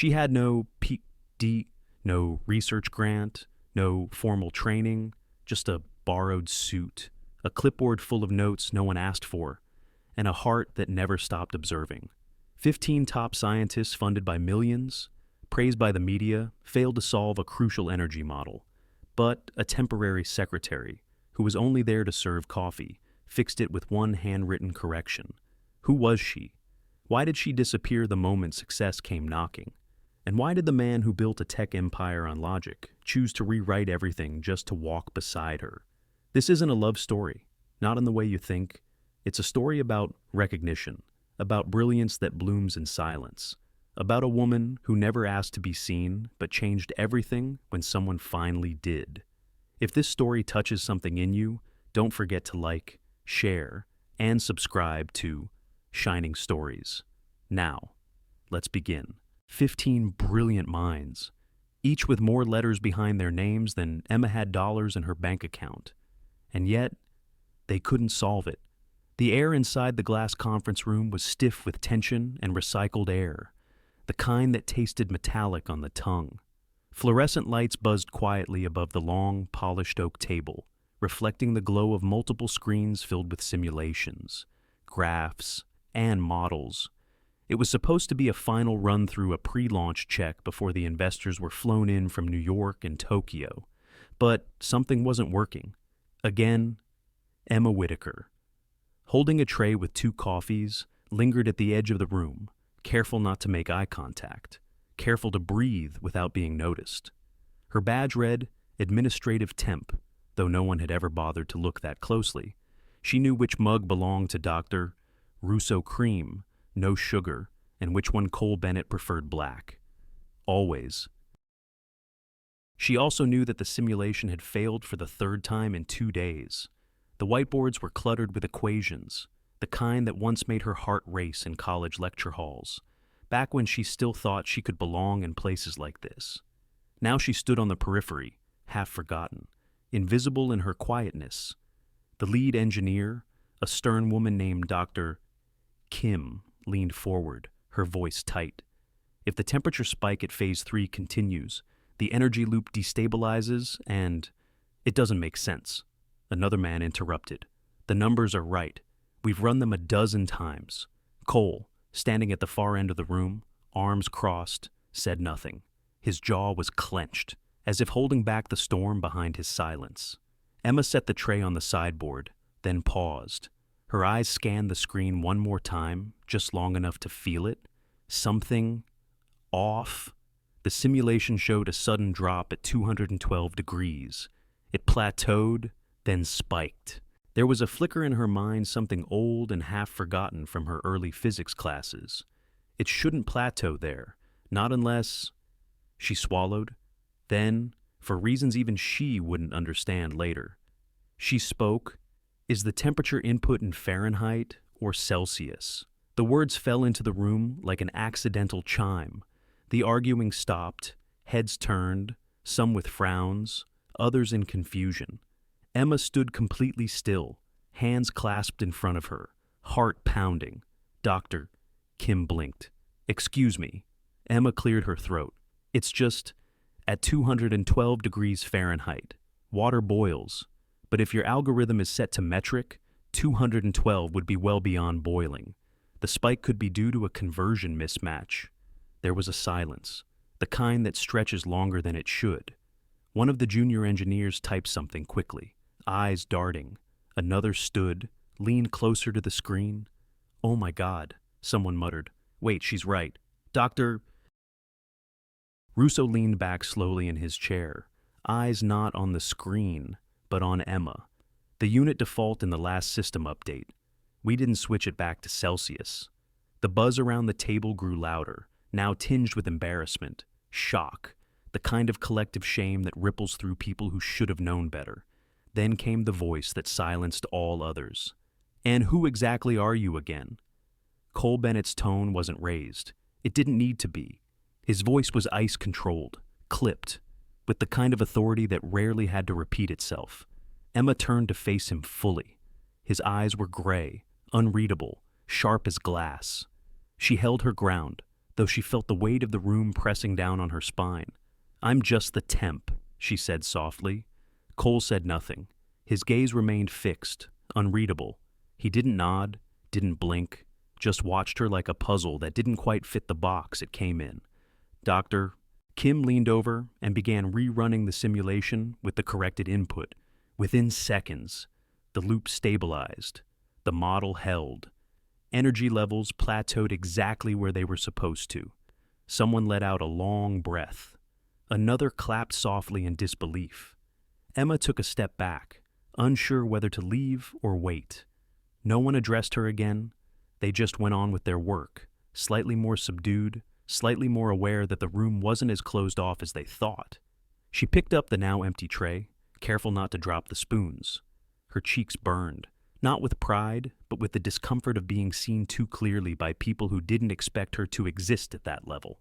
She had no PD, no research grant, no formal training, just a borrowed suit, a clipboard full of notes no one asked for, and a heart that never stopped observing. 15 top scientists funded by millions, praised by the media, failed to solve a crucial energy model. But a temporary secretary, who was only there to serve coffee, fixed it with one handwritten correction. Who was she? Why did she disappear the moment success came knocking? And why did the man who built a tech empire on logic choose to rewrite everything just to walk beside her? This isn't a love story, not in the way you think. It's a story about recognition, about brilliance that blooms in silence, about a woman who never asked to be seen but changed everything when someone finally did. If this story touches something in you, don't forget to like, share, and subscribe to Shining Stories. Now, let's begin. 15 brilliant minds, each with more letters behind their names than Emma had dollars in her bank account. And yet, they couldn't solve it. The air inside the glass conference room was stiff with tension and recycled air, the kind that tasted metallic on the tongue. Fluorescent lights buzzed quietly above the long, polished oak table, reflecting the glow of multiple screens filled with simulations, graphs, and models. It was supposed to be a final run-through, a pre-launch check before the investors were flown in from New York and Tokyo. But something wasn't working. Again, Emma Whitaker, holding a tray with 2 coffees, lingered at the edge of the room, careful not to make eye contact, careful to breathe without being noticed. Her badge read Administrative Temp, though no one had ever bothered to look that closely. She knew which mug belonged to Dr. Russo Cream, no sugar, and which one Cole Bennett preferred black. Always. She also knew that the simulation had failed for the 3rd time in 2 days. The whiteboards were cluttered with equations, the kind that once made her heart race in college lecture halls, back when she still thought she could belong in places like this. Now she stood on the periphery, half forgotten, invisible in her quietness. The lead engineer, a stern woman named Dr. Kim, leaned forward, her voice tight. If the temperature spike at phase 3 continues, the energy loop destabilizes and it doesn't make sense. Another man interrupted. The numbers are right. We've run them a dozen times. Cole, standing at the far end of the room, arms crossed, said nothing. His jaw was clenched, as if holding back the storm behind his silence. Emma set the tray on the sideboard, then paused. Her eyes scanned the screen one more time, just long enough to feel it. Something off. The simulation showed a sudden drop at 212 degrees. It plateaued, then spiked. There was a flicker in her mind, something old and half-forgotten from her early physics classes. It shouldn't plateau there, not unless... She swallowed. Then, for reasons even she wouldn't understand later, she spoke. Is the temperature input in Fahrenheit or Celsius? The words fell into the room like an accidental chime. The arguing stopped, heads turned, some with frowns, others in confusion. Emma stood completely still, hands clasped in front of her, heart pounding. Doctor, Kim blinked. Excuse me. Emma cleared her throat. It's just, at 212 degrees Fahrenheit, water boils. But if your algorithm is set to metric, 212 would be well beyond boiling. The spike could be due to a conversion mismatch. There was a silence, the kind that stretches longer than it should. One of the junior engineers typed something quickly, eyes darting. Another stood, leaned closer to the screen. Oh my God, someone muttered. Wait, she's right. Dr. Russo leaned back slowly in his chair, eyes not on the screen, but on Emma. The unit default in the last system update. We didn't switch it back to Celsius. The buzz around the table grew louder, now tinged with embarrassment, shock, the kind of collective shame that ripples through people who should have known better. Then came the voice that silenced all others. And who exactly are you again? Cole Bennett's tone wasn't raised. It didn't need to be. His voice was ice-controlled, clipped, with the kind of authority that rarely had to repeat itself. Emma turned to face him fully. His eyes were gray, unreadable, sharp as glass. She held her ground, though she felt the weight of the room pressing down on her spine. "I'm just the temp," she said softly. Cole said nothing. His gaze remained fixed, unreadable. He didn't nod, didn't blink, just watched her like a puzzle that didn't quite fit the box it came in. "Doctor." Kim leaned over and began rerunning the simulation with the corrected input. Within seconds, the loop stabilized. The model held. Energy levels plateaued exactly where they were supposed to. Someone let out a long breath. Another clapped softly in disbelief. Emma took a step back, unsure whether to leave or wait. No one addressed her again. They just went on with their work, slightly more subdued, slightly more aware that the room wasn't as closed off as they thought. She picked up the now empty tray, careful not to drop the spoons. Her cheeks burned, not with pride, but with the discomfort of being seen too clearly by people who didn't expect her to exist at that level.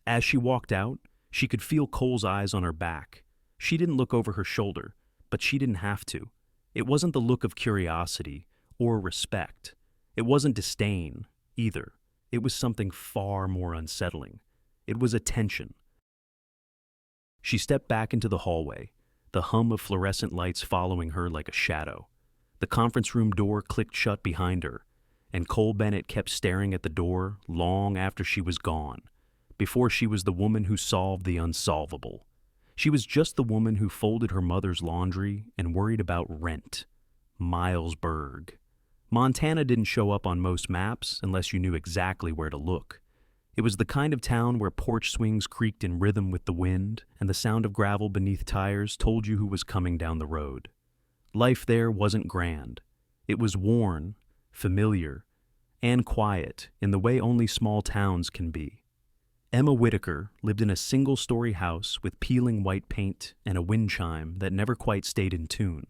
As she walked out, she could feel Cole's eyes on her back. She didn't look over her shoulder, but she didn't have to. It wasn't the look of curiosity or respect. It wasn't disdain, either. It was something far more unsettling. It was attention. She stepped back into the hallway, the hum of fluorescent lights following her like a shadow. The conference room door clicked shut behind her, and Cole Bennett kept staring at the door long after she was gone, before she was the woman who solved the unsolvable. She was just the woman who folded her mother's laundry and worried about rent. Milesburg. Montana didn't show up on most maps unless you knew exactly where to look. It was the kind of town where porch swings creaked in rhythm with the wind, and the sound of gravel beneath tires told you who was coming down the road. Life there wasn't grand. It was worn, familiar, and quiet in the way only small towns can be. Emma Whitaker lived in a single-story house with peeling white paint and a wind chime that never quite stayed in tune.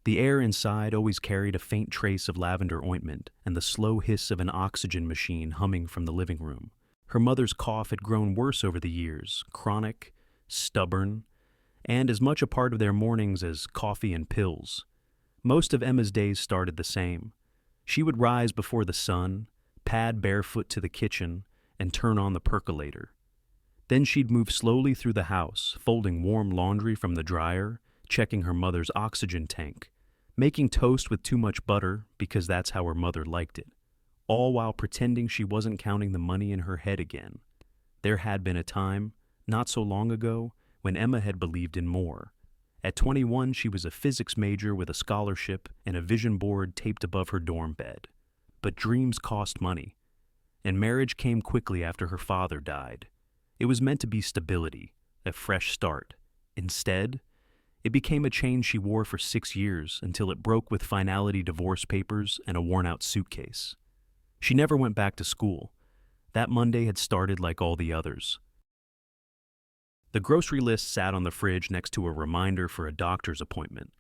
The air inside always carried a faint trace of lavender ointment and the slow hiss of an oxygen machine humming from the living room. Her mother's cough had grown worse over the years, chronic, stubborn, and as much a part of their mornings as coffee and pills. Most of Emma's days started the same. She would rise before the sun, pad barefoot to the kitchen, and turn on the percolator. Then she'd move slowly through the house, folding warm laundry from the dryer, checking her mother's oxygen tank, making toast with too much butter because that's how her mother liked it, all while pretending she wasn't counting the money in her head again. There had been a time, not so long ago, when Emma had believed in more. At 21, she was a physics major with a scholarship and a vision board taped above her dorm bed. But dreams cost money, and marriage came quickly after her father died. It was meant to be stability, a fresh start. Instead, it became a chain she wore for 6 years until it broke with finality divorce papers and a worn-out suitcase. She never went back to school. That Monday had started like all the others. The grocery list sat on the fridge next to a reminder for a doctor's appointment.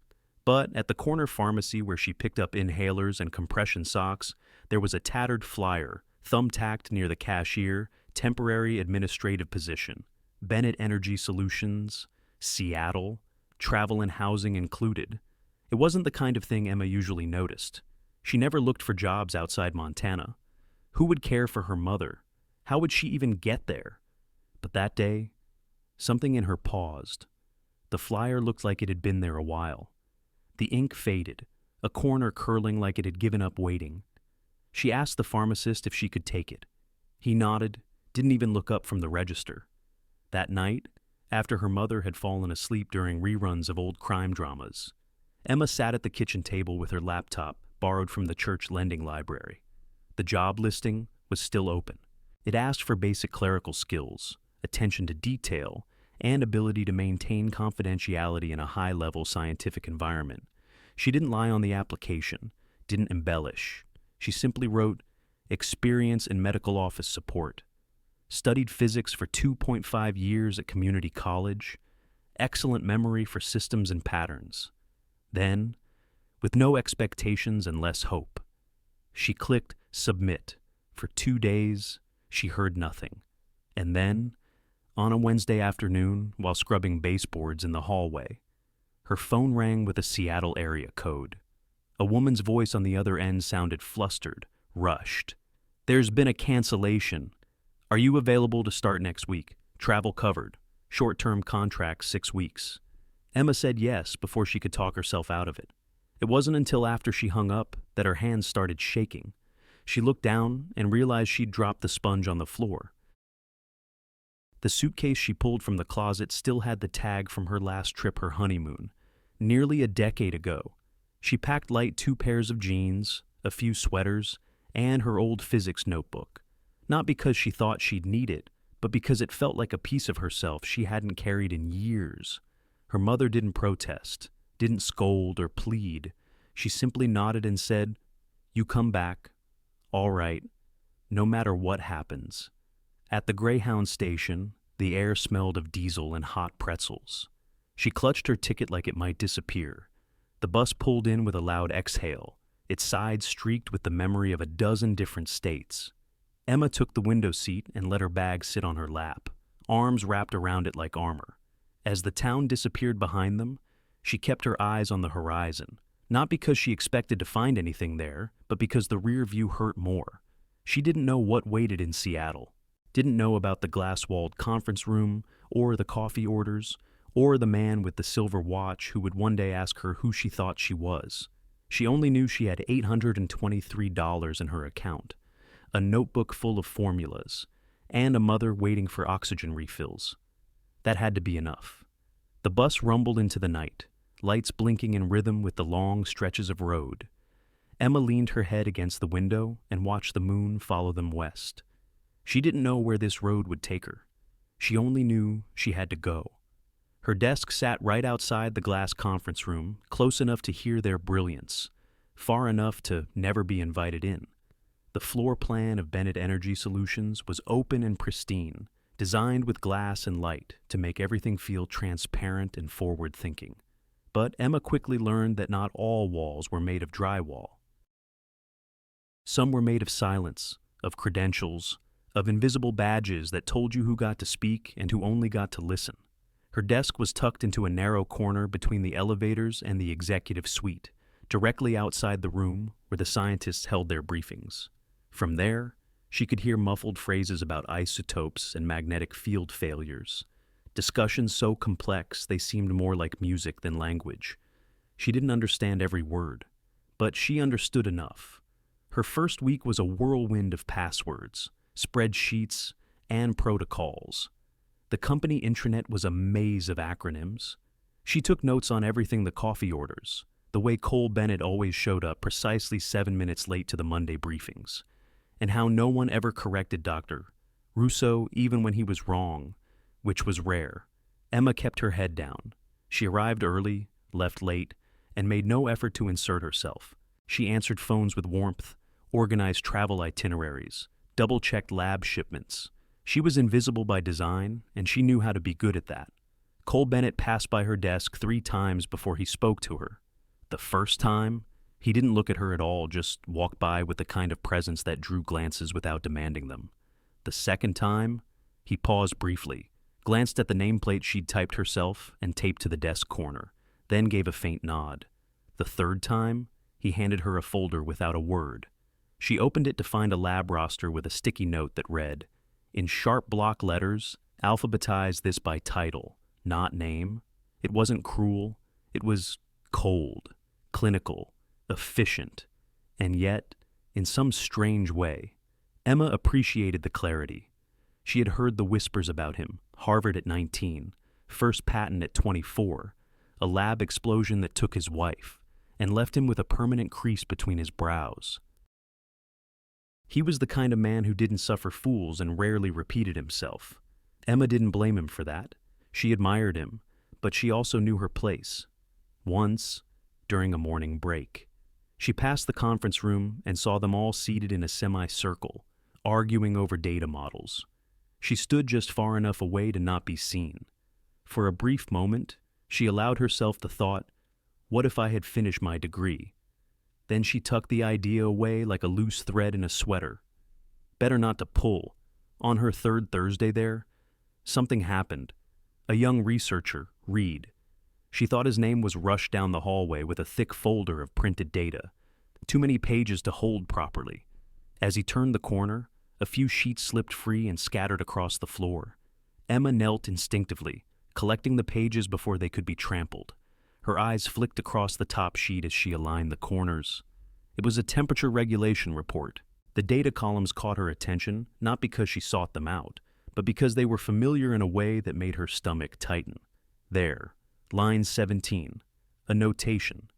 But at the corner pharmacy where she picked up inhalers and compression socks, there was a tattered flyer, thumbtacked near the cashier, temporary administrative position. Bennett Energy Solutions, Seattle, travel and housing included. It wasn't the kind of thing Emma usually noticed. She never looked for jobs outside Montana. Who would care for her mother? How would she even get there? But that day, something in her paused. The flyer looked like it had been there a while. The ink faded, a corner curling like it had given up waiting. She asked the pharmacist if she could take it. He nodded, didn't even look up from the register. That night, after her mother had fallen asleep during reruns of old crime dramas, Emma sat at the kitchen table with her laptop, borrowed from the church lending library. The job listing was still open. It asked for basic clerical skills, attention to detail, and ability to maintain confidentiality in a high-level scientific environment. She didn't lie on the application, didn't embellish. She simply wrote, experience in medical office support, studied physics for 2.5 years at community college, excellent memory for systems and patterns. Then, with no expectations and less hope, she clicked submit. For 2 days, she heard nothing. And then, on a Wednesday afternoon, while scrubbing baseboards in the hallway, her phone rang with a Seattle area code. A woman's voice on the other end sounded flustered, rushed. "There's been a cancellation. Are you available to start next week? Travel covered. Short-term contract 6 weeks. Emma said yes before she could talk herself out of it. It wasn't until after she hung up that her hands started shaking. She looked down and realized she'd dropped the sponge on the floor. The suitcase she pulled from the closet still had the tag from her last trip, her honeymoon, nearly a decade ago. She packed light 2 pairs of jeans, a few sweaters, and her old physics notebook. Not because she thought she'd need it, but because it felt like a piece of herself she hadn't carried in years. Her mother didn't protest, didn't scold or plead. She simply nodded and said, "You come back. All right. No matter what happens." At the Greyhound station, the air smelled of diesel and hot pretzels. She clutched her ticket like it might disappear. The bus pulled in with a loud exhale, its sides streaked with the memory of a dozen different states. Emma took the window seat and let her bag sit on her lap, arms wrapped around it like armor. As the town disappeared behind them, she kept her eyes on the horizon, not because she expected to find anything there, but because the rear view hurt more. She didn't know what waited in Seattle, didn't know about the glass-walled conference room, or the coffee orders, or the man with the silver watch who would one day ask her who she thought she was. She only knew she had $823 in her account, a notebook full of formulas, and a mother waiting for oxygen refills. That had to be enough. The bus rumbled into the night, lights blinking in rhythm with the long stretches of road. Emma leaned her head against the window and watched the moon follow them west. She didn't know where this road would take her. She only knew she had to go. Her desk sat right outside the glass conference room, close enough to hear their brilliance, far enough to never be invited in. The floor plan of Bennett Energy Solutions was open and pristine, designed with glass and light to make everything feel transparent and forward-thinking. But Emma quickly learned that not all walls were made of drywall. Some were made of silence, of credentials, of invisible badges that told you who got to speak and who only got to listen. Her desk was tucked into a narrow corner between the elevators and the executive suite, directly outside the room where the scientists held their briefings. From there, she could hear muffled phrases about isotopes and magnetic field failures, discussions so complex they seemed more like music than language. She didn't understand every word, but she understood enough. Her first week was a whirlwind of passwords, spreadsheets, and protocols. The company intranet was a maze of acronyms. She took notes on everything: the coffee orders, the way Cole Bennett always showed up precisely 7 minutes late to the Monday briefings, and how no one ever corrected Dr. Russo even when he was wrong, which was rare. Emma kept her head down. She arrived early, left late, and made no effort to insert herself. She answered phones with warmth, organized travel itineraries, double-checked lab shipments. She was invisible by design, and she knew how to be good at that. Cole Bennett passed by her desk 3 times before he spoke to her. The first time, he didn't look at her at all, just walked by with the kind of presence that drew glances without demanding them. The second time, he paused briefly, glanced at the nameplate she'd typed herself and taped to the desk corner, then gave a faint nod. The third time, he handed her a folder without a word. She opened it to find a lab roster with a sticky note that read, in sharp block letters, alphabetize this by title, not name. It wasn't cruel. It was cold, clinical, efficient, and yet, in some strange way, Emma appreciated the clarity. She had heard the whispers about him: Harvard at 19, first patent at 24, a lab explosion that took his wife and left him with a permanent crease between his brows. He was the kind of man who didn't suffer fools and rarely repeated himself. Emma didn't blame him for that. She admired him, but she also knew her place. Once, during a morning break, she passed the conference room and saw them all seated in a semicircle, arguing over data models. She stood just far enough away to not be seen. For a brief moment, she allowed herself the thought, what if I had finished my degree? Then she tucked the idea away like a loose thread in a sweater. Better not to pull. On her third Thursday there, something happened. A young researcher, Reed. She thought his name was rushed down the hallway with a thick folder of printed data. Too many pages to hold properly. As he turned the corner, A few sheets slipped free and scattered across the floor. Emma knelt instinctively, collecting the pages before they could be trampled. Her eyes flicked across the top sheet as she aligned the corners. It was a temperature regulation report. The data columns caught her attention, not because she sought them out, but because they were familiar in a way that made her stomach tighten. There, line 17, a notation.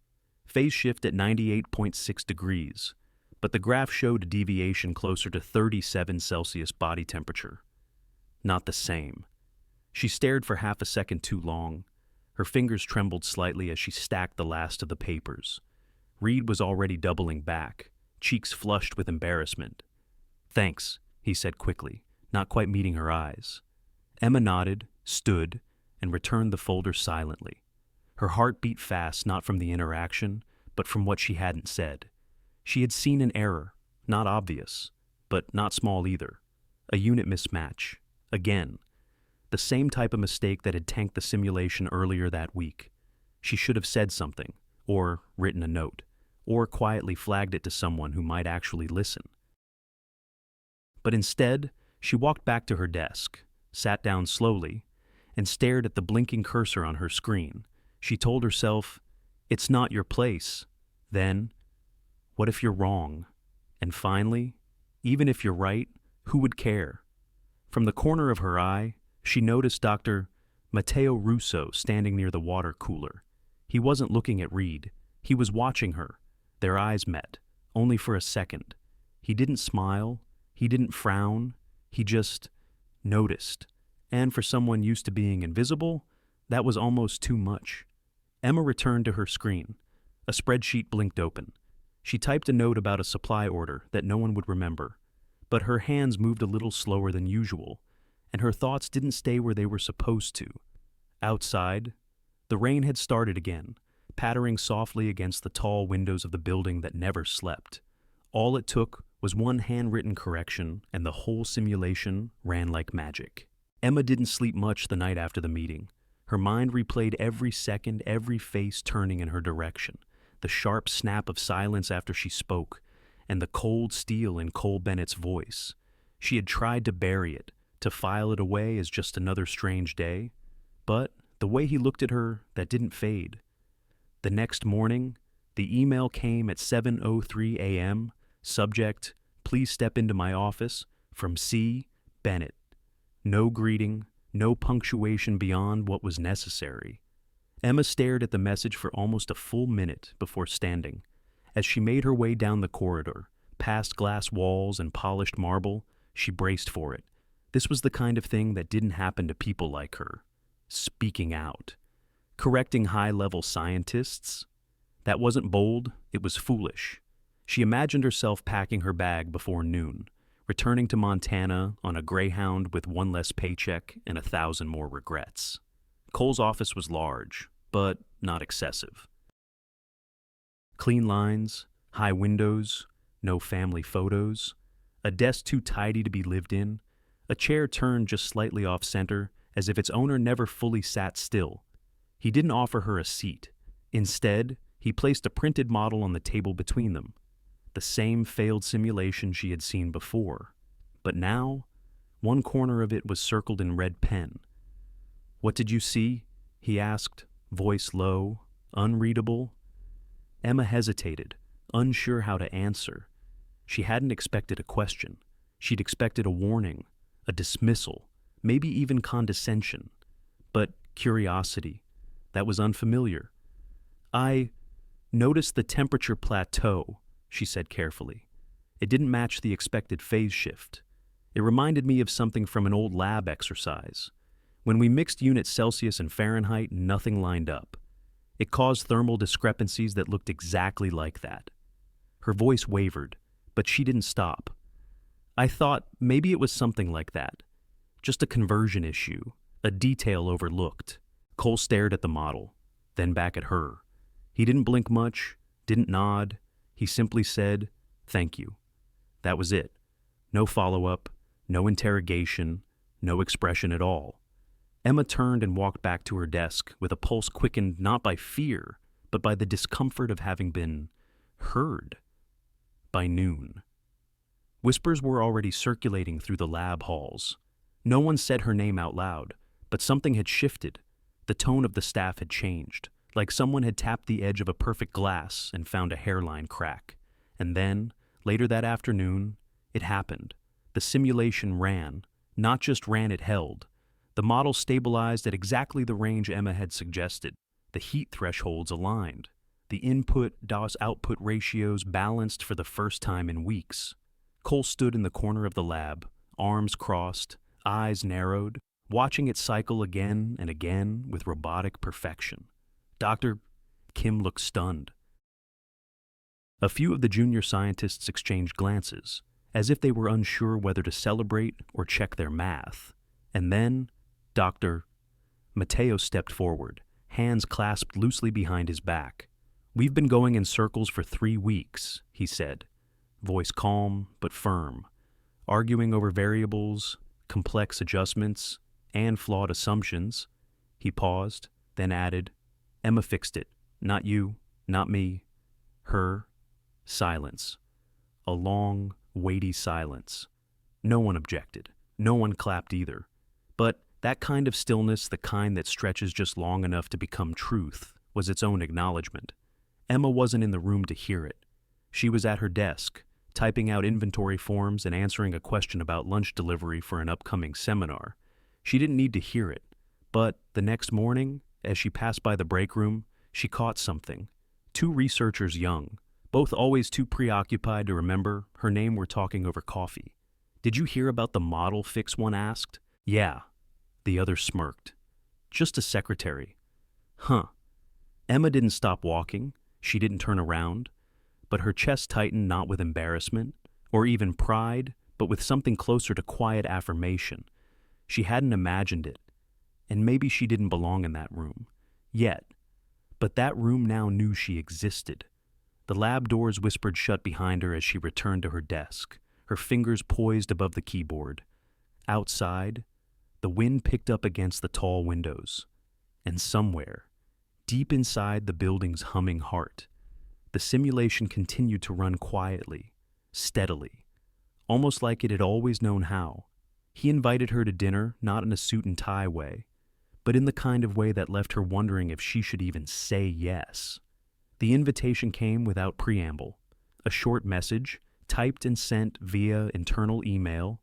Phase shift at 98.6 degrees, but the graph showed a deviation closer to 37 Celsius body temperature. Not the same. She stared for half a second too long. Her fingers trembled slightly as she stacked the last of the papers. Reed was already doubling back, cheeks flushed with embarrassment. "Thanks," he said quickly, not quite meeting her eyes. Emma nodded, stood, and returned the folder silently. Her heart beat fast not from the interaction, but from what she hadn't said. She had seen an error, not obvious, but not small either. A unit mismatch. Again. The same type of mistake that had tanked the simulation earlier that week. She should have said something, or written a note, or quietly flagged it to someone who might actually listen. But instead, she walked back to her desk, sat down slowly, and stared at the blinking cursor on her screen. She told herself, "It's not your place." Then, "What if you're wrong?" And finally, "Even if you're right, who would care?" From the corner of her eye, she noticed Dr. Matteo Russo standing near the water cooler. He wasn't looking at Reed. He was watching her. Their eyes met, only for a second. He didn't smile. He didn't frown. He just noticed. And for someone used to being invisible, that was almost too much. Emma returned to her screen. A spreadsheet blinked open. She typed a note about a supply order that no one would remember. But her hands moved a little slower than usual, and her thoughts didn't stay where they were supposed to. Outside, the rain had started again, pattering softly against the tall windows of the building that never slept. All it took was one handwritten correction, and the whole simulation ran like magic. Emma didn't sleep much the night after the meeting. Her mind replayed every second, every face turning in her direction, the sharp snap of silence after she spoke, and the cold steel in Cole Bennett's voice. She had tried to bury it, to file it away as just another strange day, but the way he looked at her, that didn't fade. The next morning, the email came at 7:03 a.m., subject, "Please step into my office," from C. Bennett. No greeting, no punctuation beyond what was necessary. Emma stared at the message for almost a full minute before standing. As she made her way down the corridor, past glass walls and polished marble, she braced for it. This was the kind of thing that didn't happen to people like her. Speaking out. Correcting high-level scientists. That wasn't bold, it was foolish. She imagined herself packing her bag before noon, returning to Montana on a Greyhound with one less paycheck and 1,000 more regrets. Cole's office was large, but not excessive. Clean lines, high windows, no family photos, a desk too tidy to be lived in, a chair turned just slightly off-center as if its owner never fully sat still. He didn't offer her a seat. Instead, he placed a printed model on the table between them. The same failed simulation she had seen before. But now, one corner of it was circled in red pen. "What did you see?" he asked, voice low, unreadable. Emma hesitated, unsure how to answer. She hadn't expected a question. She'd expected a warning, a dismissal, maybe even condescension. But curiosity, that was unfamiliar. "I noticed the temperature plateau," she said carefully. "It didn't match the expected phase shift. It reminded me of something from an old lab exercise. When we mixed units Celsius and Fahrenheit, nothing lined up. It caused thermal discrepancies that looked exactly like that." Her voice wavered, but she didn't stop. "I thought maybe it was something like that. Just a conversion issue, a detail overlooked." Cole stared at the model, then back at her. He didn't blink much, didn't nod. He simply said, "Thank you." That was it. No follow-up, no interrogation, no expression at all. Emma turned and walked back to her desk with a pulse quickened not by fear, but by the discomfort of having been heard. By noon. Whispers were already circulating through the lab halls. No one said her name out loud, but something had shifted. The tone of the staff had changed, like someone had tapped the edge of a perfect glass and found a hairline crack. And then, later that afternoon, it happened. The simulation ran. Not just ran, it held. The model stabilized at exactly the range Emma had suggested. The heat thresholds aligned. The input-output ratios balanced for the first time in weeks. Cole stood in the corner of the lab, arms crossed, eyes narrowed, watching it cycle again and again with robotic perfection. Dr. Kim looked stunned. A few of the junior scientists exchanged glances, as if they were unsure whether to celebrate or check their math. And then, Dr. Mateo stepped forward, hands clasped loosely behind his back. "We've been going in circles for 3 weeks," he said, voice calm but firm, arguing over variables, complex adjustments, and flawed assumptions. He paused, then added, "Emma fixed it. Not you, not me. Her." Silence. A long, weighty silence. No one objected. No one clapped either. But that kind of stillness, the kind that stretches just long enough to become truth, was its own acknowledgement. Emma wasn't in the room to hear it. She was at her desk, typing out inventory forms and answering a question about lunch delivery for an upcoming seminar. She didn't need to hear it. But the next morning, as she passed by the break room, she caught something. 2 researchers young, both always too preoccupied to remember her name, were talking over coffee. "Did you hear about the model fix?" one asked. "Yeah." The other smirked. "Just a secretary." "Huh." Emma didn't stop walking. She didn't turn around. But her chest tightened, not with embarrassment, or even pride, but with something closer to quiet affirmation. She hadn't imagined it. And maybe she didn't belong in that room. Yet. But that room now knew she existed. The lab doors whispered shut behind her as she returned to her desk, her fingers poised above the keyboard. Outside, the wind picked up against the tall windows. And somewhere, deep inside the building's humming heart, the simulation continued to run quietly, steadily, almost like it had always known how. He invited her to dinner, not in a suit and tie way, but in the kind of way that left her wondering if she should even say yes. The invitation came without preamble. A short message, typed and sent via internal email.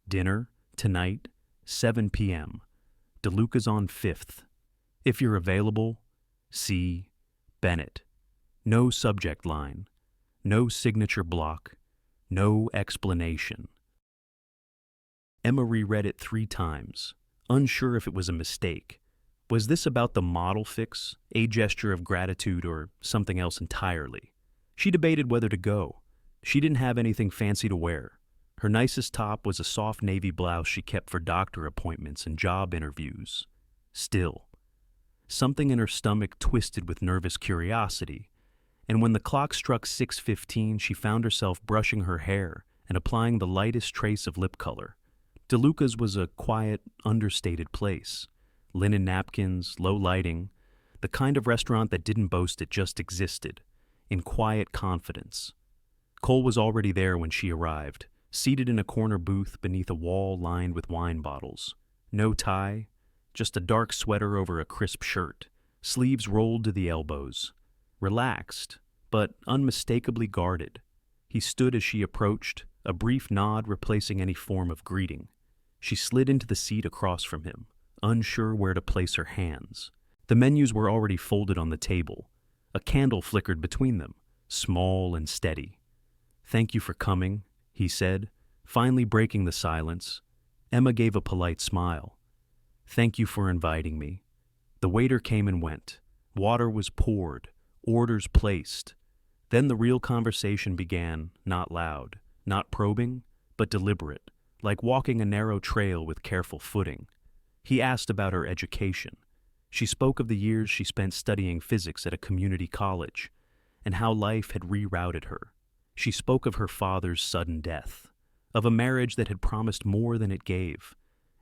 "Dinner, tonight, 7 p.m. DeLuca's on 5th. If you're available, C. Bennett." No subject line. No signature block. No explanation. Emma reread it 3 times, unsure if it was a mistake. Was this about the model fix, a gesture of gratitude, or something else entirely? She debated whether to go. She didn't have anything fancy to wear. Her nicest top was a soft navy blouse she kept for doctor appointments and job interviews. Still, something in her stomach twisted with nervous curiosity, and when the clock struck 6:15, she found herself brushing her hair and applying the lightest trace of lip color. DeLuca's was a quiet, understated place. Linen napkins, low lighting, the kind of restaurant that didn't boast, it just existed, in quiet confidence. Cole was already there when she arrived, seated in a corner booth beneath a wall lined with wine bottles. No tie, just a dark sweater over a crisp shirt, sleeves rolled to the elbows. Relaxed, but unmistakably guarded. He stood as she approached, a brief nod replacing any form of greeting. She slid into the seat across from him, unsure where to place her hands. The menus were already folded on the table. A candle flickered between them, small and steady. "Thank you for coming," he said, finally breaking the silence. Emma gave a polite smile. "Thank you for inviting me." The waiter came and went. Water was poured, orders placed. Then the real conversation began, not loud, not probing, but deliberate, like walking a narrow trail with careful footing. He asked about her education. She spoke of the years she spent studying physics at a community college, and how life had rerouted her. She spoke of her father's sudden death, of a marriage that had promised more than it gave,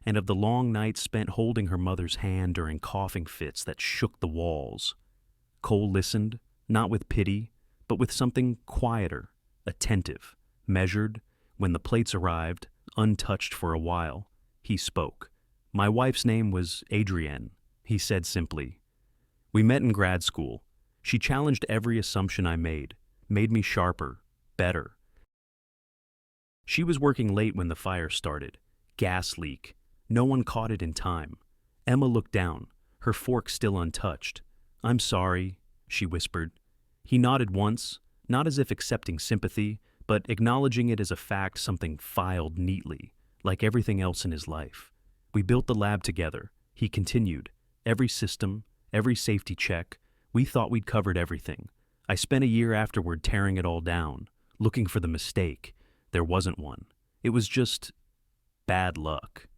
and of the long nights spent holding her mother's hand during coughing fits that shook the walls. Cole listened, not with pity, but with something quieter, attentive, measured, When the plates arrived, untouched for a while, he spoke. "My wife's name was Adrienne," he said simply. "We met in grad school. She challenged every assumption I made me sharper, better. She was working late when the fire started. Gas leak. No one caught it in time. Emma looked down, her fork still untouched. "I'm sorry," she whispered. He nodded once, not as if accepting sympathy, but acknowledging it as a fact, something filed neatly, like everything else in his life. "We built the lab together," he continued. "Every system, every safety check, we thought we'd covered everything. I spent a year afterward tearing it all down, looking for the mistake. There wasn't one. It was just bad luck."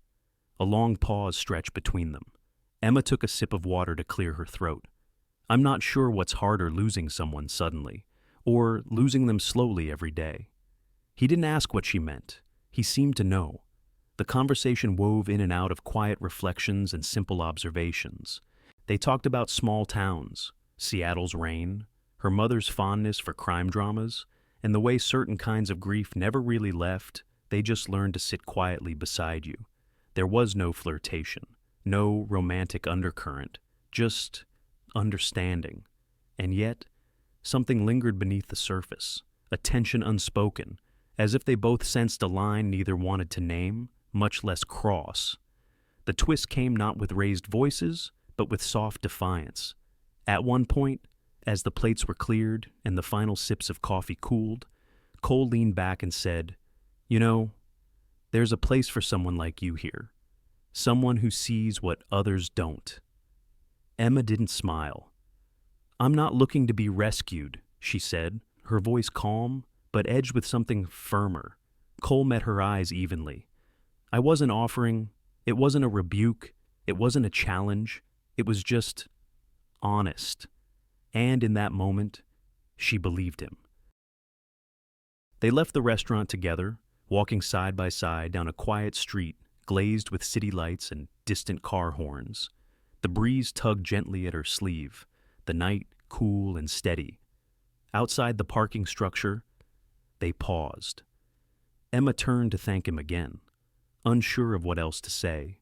A long pause stretched between them. Emma took a sip of water to clear her throat. "I'm not sure what's harder, losing someone suddenly, or losing them slowly every day." He didn't ask what she meant. He seemed to know. The conversation wove in and out of quiet reflections and simple observations. They talked about small towns, Seattle's rain, her mother's fondness for crime dramas, and the way certain kinds of grief never really left, they just learned to sit quietly beside you. There was no flirtation, no romantic undercurrent, just understanding. And yet, something lingered beneath the surface, a tension unspoken, as if they both sensed a line neither wanted to name, much less cross. The twist came not with raised voices, but with soft defiance. At one point, as the plates were cleared and the final sips of coffee cooled, Cole leaned back and said, "You know, there's a place for someone like you here. Someone who sees what others don't." Emma didn't smile. "I'm not looking to be rescued," she said, her voice calm, but edged with something firmer. Cole met her eyes evenly. "I wasn't offering, it wasn't a rebuke, it wasn't a challenge, it was just honest." And in that moment, she believed him. They left the restaurant together, walking side by side down a quiet street glazed with city lights and distant car horns. The breeze tugged gently at her sleeve, the night cool and steady. Outside the parking structure, they paused. Emma turned to thank him again, unsure of what else to say.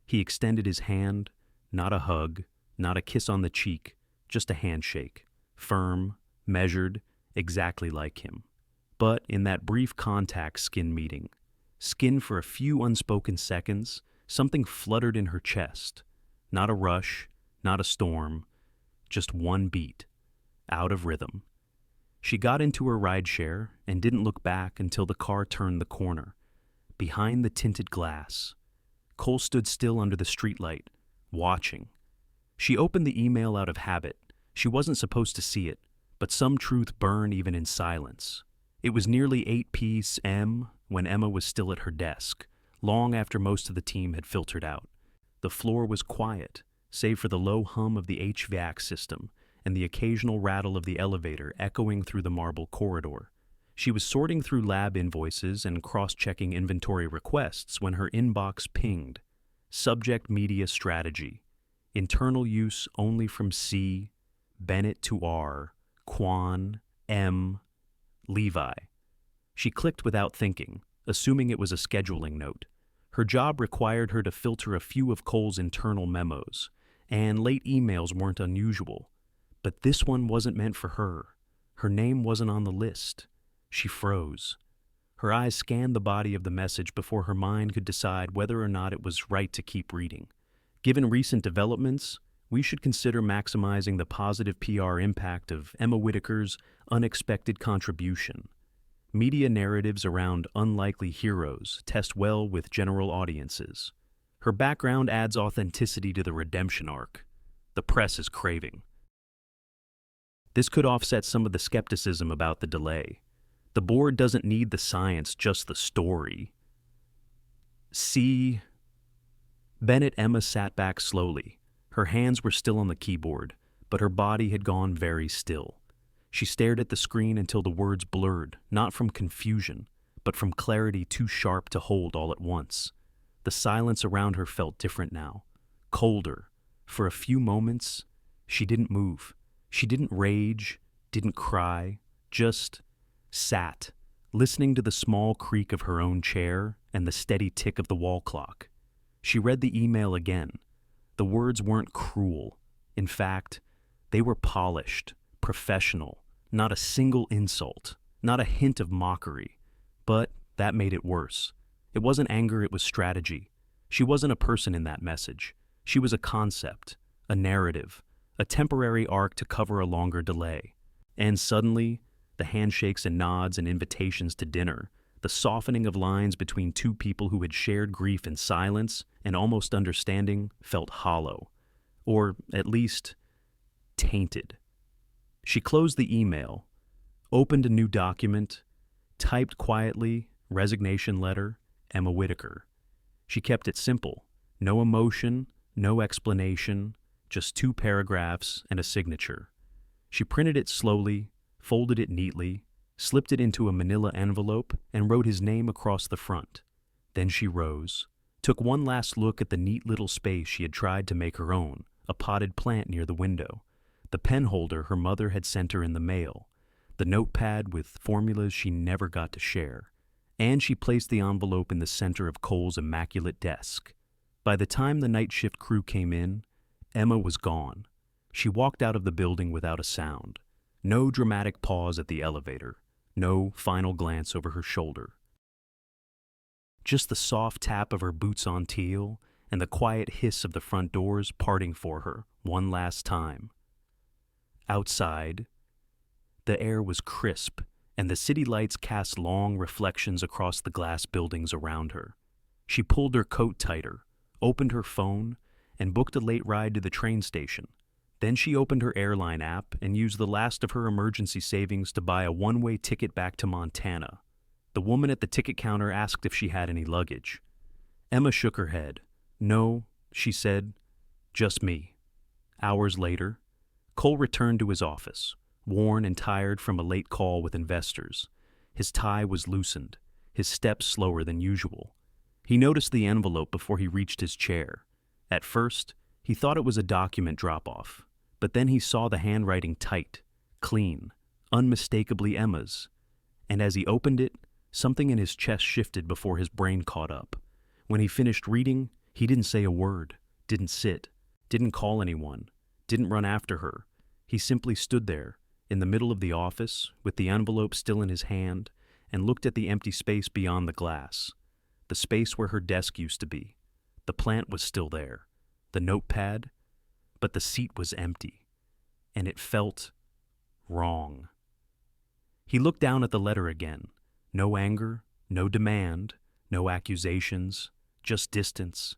He extended his hand, not a hug, not a kiss on the cheek, just a handshake, firm, measured, exactly like him. But in that brief contact skin meeting, skin for a few unspoken seconds, something fluttered in her chest. Not a rush, not a storm, just one beat, out of rhythm. She got into her rideshare and didn't look back until the car turned the corner. Behind the tinted glass, Cole stood still under the streetlight, watching. She opened the email out of habit. She wasn't supposed to see it, but some truth burned even in silence. It was nearly 8 p.m. when Emma was still at her desk, long after most of the team had filtered out. The floor was quiet, save for the low hum of the HVAC system and the occasional rattle of the elevator echoing through the marble corridor. She was sorting through lab invoices and cross-checking inventory requests when her inbox pinged. Subject media strategy. Internal use only from C, Bennett to R, Quan, M, Levi. She clicked without thinking, assuming it was a scheduling note. Her job required her to filter a few of Cole's internal memos, and late emails weren't unusual. But this one wasn't meant for her. Her name wasn't on the list. She froze. Her eyes scanned the body of the message before her mind could decide whether or not it was right to keep reading. Given recent developments, we should consider maximizing the positive PR impact of Emma Whitaker's unexpected contribution. Media narratives around unlikely heroes test well with general audiences. Her background adds authenticity to the redemption arc. The press is craving. This could offset some of the skepticism about the delay. The board doesn't need the science, just the story. See. Bennett. Emma sat back slowly. Her hands were still on the keyboard, but her body had gone very still. She stared at the screen until the words blurred, not from confusion, but from clarity too sharp to hold all at once. The silence around her felt different now, colder. For a few moments, she didn't move. She didn't rage, didn't cry, just sat, listening to the small creak of her own chair and the steady tick of the wall clock. She read the email again. The words weren't cruel. In fact, they were polished, professional, not a single insult, not a hint of mockery. But that made it worse. It wasn't anger, it was strategy. She wasn't a person in that message. She was a concept, a narrative, a temporary arc to cover a longer delay. And suddenly, the handshakes and nods and invitations to dinner, the softening of lines between two people who had shared grief in silence and almost understanding, felt hollow. Or, at least, tainted. She closed the email, opened a new document, typed quietly, resignation letter, Emma Whitaker. She kept it simple. No emotion, no explanation, just 2 paragraphs and a signature. She printed it slowly, folded it neatly, slipped it into a manila envelope, and wrote his name across the front. Then she rose, took one last look at the neat little space she had tried to make her own, a potted plant near the window, the pen holder her mother had sent her in the mail, the notepad with formulas she never got to share, and she placed the envelope in the center of Cole's immaculate desk. By the time the night shift crew came in, Emma was gone. She walked out of the building without a sound. No dramatic pause at the elevator. No final glance over her shoulder. Just the soft tap of her boots on teal and the quiet hiss of the front doors parting for her one last time. Outside, the air was crisp, and the city lights cast long reflections across the glass buildings around her. She pulled her coat tighter, opened her phone, and booked a late ride to the train station. Then she opened her airline app and used the last of her emergency savings to buy a one-way ticket back to Montana. The woman at the ticket counter asked if she had any luggage. Emma shook her head. "No," she said, "just me." Hours later, Cole returned to his office, worn and tired from a late call with investors. His tie was loosened, his steps slower than usual. He noticed the envelope before he reached his chair. At first, he thought it was a document drop-off, but then he saw the handwriting tight, clean, unmistakably Emma's. And as he opened it, something in his chest shifted before his brain caught up. When he finished reading, he didn't say a word, didn't sit, didn't call anyone, didn't run after her. He simply stood there, in the middle of the office, with the envelope still in his hand, and looked at the empty space beyond the glass, the space where her desk used to be. The plant was still there, the notepad, but the seat was empty, and it felt wrong. He looked down at the letter again. No anger, no demand, no accusations, just distance.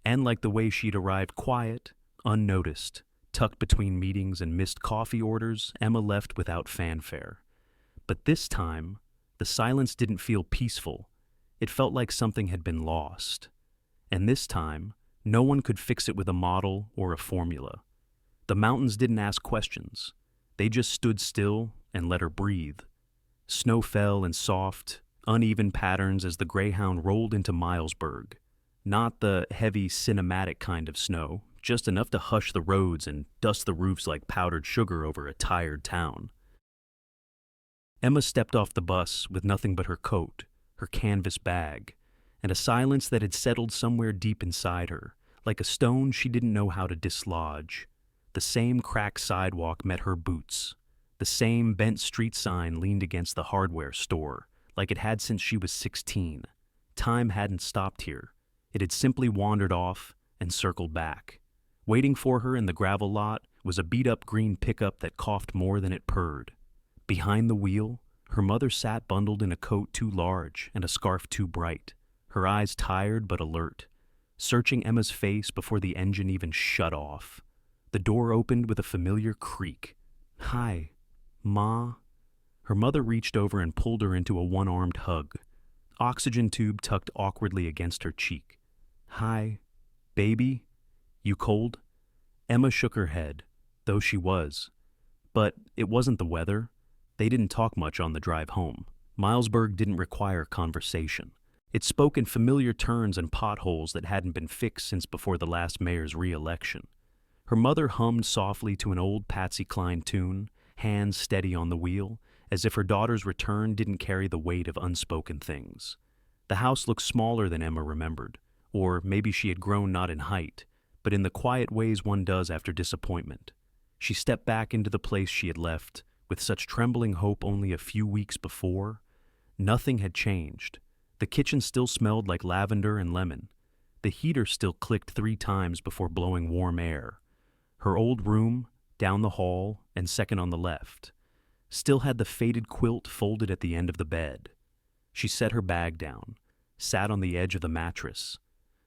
And like the way she'd arrived quiet, unnoticed, tucked between meetings and missed coffee orders, Emma left without fanfare. But this time, the silence didn't feel peaceful. It felt like something had been lost. And this time, no one could fix it with a model or a formula. The mountains didn't ask questions. They just stood still and let her breathe. Snow fell in soft, uneven patterns as the Greyhound rolled into Milesburg. Not the heavy, cinematic kind of snow, just enough to hush the roads and dust the roofs like powdered sugar over a tired town. Emma stepped off the bus with nothing but her coat, her canvas bag, and a silence that had settled somewhere deep inside her, like a stone she didn't know how to dislodge. The same cracked sidewalk met her boots. The same bent street sign leaned against the hardware store, like it had since she was 16. Time hadn't stopped here. It had simply wandered off and circled back. Waiting for her in the gravel lot was a beat-up green pickup that coughed more than it purred. Behind the wheel, her mother sat bundled in a coat too large and a scarf too bright, her eyes tired but alert, searching Emma's face before the engine even shut off. The door opened with a familiar creak. "Hi, Ma." Her mother reached over and pulled her into a one-armed hug, oxygen tube tucked awkwardly against her cheek. "Hi, baby? You cold?" Emma shook her head, though she was. But it wasn't the weather. They didn't talk much on the drive home. Milesburg didn't require conversation. It spoke in familiar turns and potholes that hadn't been fixed since before the last mayor's re-election. Her mother hummed softly to an old Patsy Cline tune, hands steady on the wheel, as if her daughter's return didn't carry the weight of unspoken things. The house looked smaller than Emma remembered, or maybe she had grown not in height, but in the quiet ways one does after disappointment. She stepped back into the place she had left, with such trembling hope only a few weeks before. Nothing had changed. The kitchen still smelled like lavender and lemon. The heater still clicked 3 times before blowing warm air. Her old room, down the hall and second on the left, still had the faded quilt folded at the end of the bed. She set her bag down, sat on the edge of the mattress.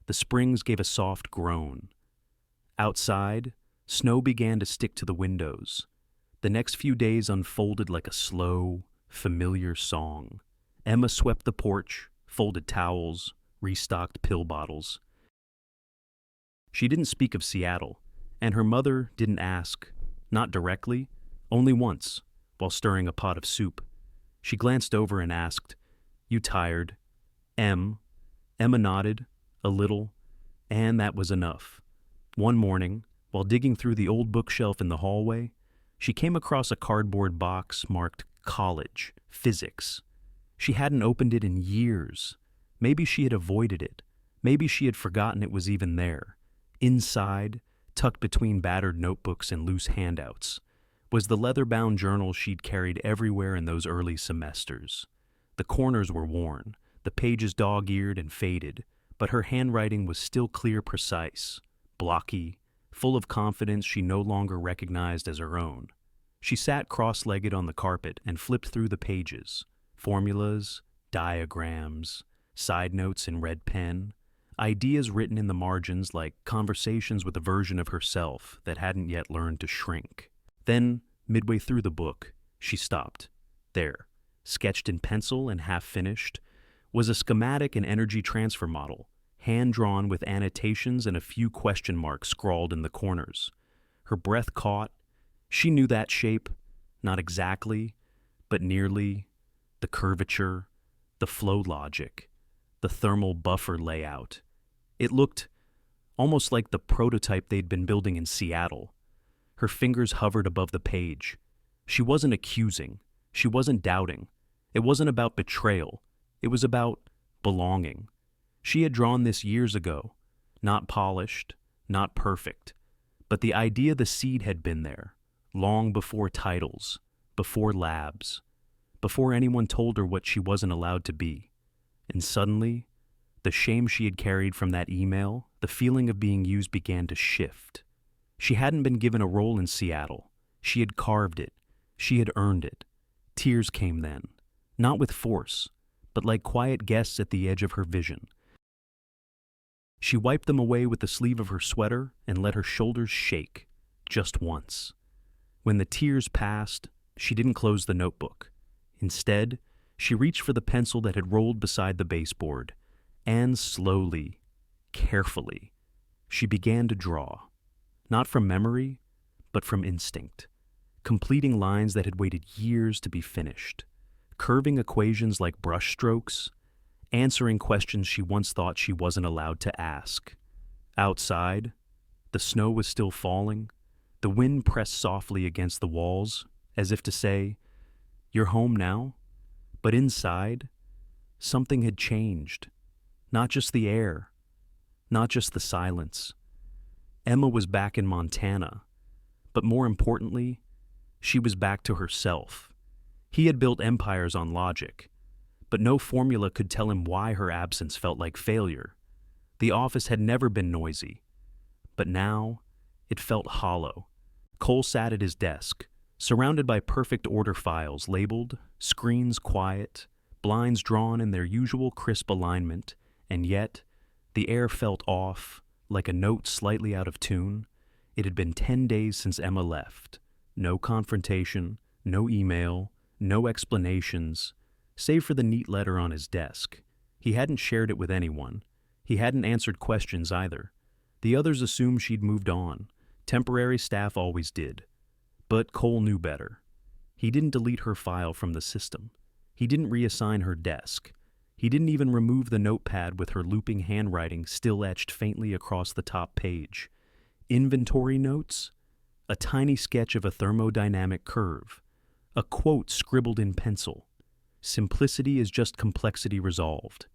The springs gave a soft groan. Outside, snow began to stick to the windows. The next few days unfolded like a slow, familiar song. Emma swept the porch, folded towels, restocked pill bottles. She didn't speak of Seattle, and her mother didn't ask, not directly, only once, while stirring a pot of soup. She glanced over and asked, "You tired?" Emma nodded, a little, and that was enough. One morning, while digging through the old bookshelf in the hallway, she came across a cardboard box marked College, Physics. She hadn't opened it in years. Maybe she had avoided it. Maybe she had forgotten it was even there. Inside, tucked between battered notebooks and loose handouts, was the leather-bound journal she'd carried everywhere in those early semesters. The corners were worn, the pages dog-eared and faded, but her handwriting was still clear, precise, blocky, full of confidence she no longer recognized as her own. She sat cross-legged on the carpet and flipped through the pages, formulas, diagrams, side notes in red pen, ideas written in the margins like conversations with a version of herself that hadn't yet learned to shrink. Then, midway through the book, she stopped. There, sketched in pencil and half-finished, was a schematic and energy transfer model, hand-drawn with annotations and a few question marks scrawled in the corners. Her breath caught. She knew that shape, not exactly, but nearly, the curvature, the flow logic, the thermal buffer layout. It looked almost like the prototype they'd been building in Seattle. Her fingers hovered above the page. She wasn't accusing. She wasn't doubting. It wasn't about betrayal. It was about belonging. She had drawn this years ago, not polished, not perfect, but the idea the seed had been there, long before titles, before labs, before anyone told her what she wasn't allowed to be. And suddenly, the shame she had carried from that email, the feeling of being used began to shift. She hadn't been given a role in Seattle. She had carved it. She had earned it. Tears came then, not with force, but like quiet guests at the edge of her vision. She wiped them away with the sleeve of her sweater and let her shoulders shake, just once. When the tears passed, she didn't close the notebook. Instead, she reached for the pencil that had rolled beside the baseboard, and slowly, carefully, she began to draw, not from memory, but from instinct, completing lines that had waited years to be finished, curving equations like brushstrokes, answering questions she once thought she wasn't allowed to ask. Outside, the snow was still falling. The wind pressed softly against the walls, as if to say, "You're home now?" But inside, something had changed. Not just the air, not just the silence. Emma was back in Montana, but more importantly, she was back to herself. He had built empires on logic, but no formula could tell him why her absence felt like failure. The office had never been noisy, but now it felt hollow. Cole sat at his desk, surrounded by perfect order files labeled, screens quiet, blinds drawn in their usual crisp alignment, and yet the air felt off, like a note slightly out of tune. It had been 10 days since Emma left. No confrontation, no email, no explanations, save for the neat letter on his desk. He hadn't shared it with anyone. He hadn't answered questions either. The others assumed she'd moved on. Temporary staff always did. But Cole knew better. He didn't delete her file from the system. He didn't reassign her desk. He didn't even remove the notepad with her looping handwriting still etched faintly across the top page. Inventory notes? A tiny sketch of a thermodynamic curve. A quote scribbled in pencil. Simplicity is just complexity resolved.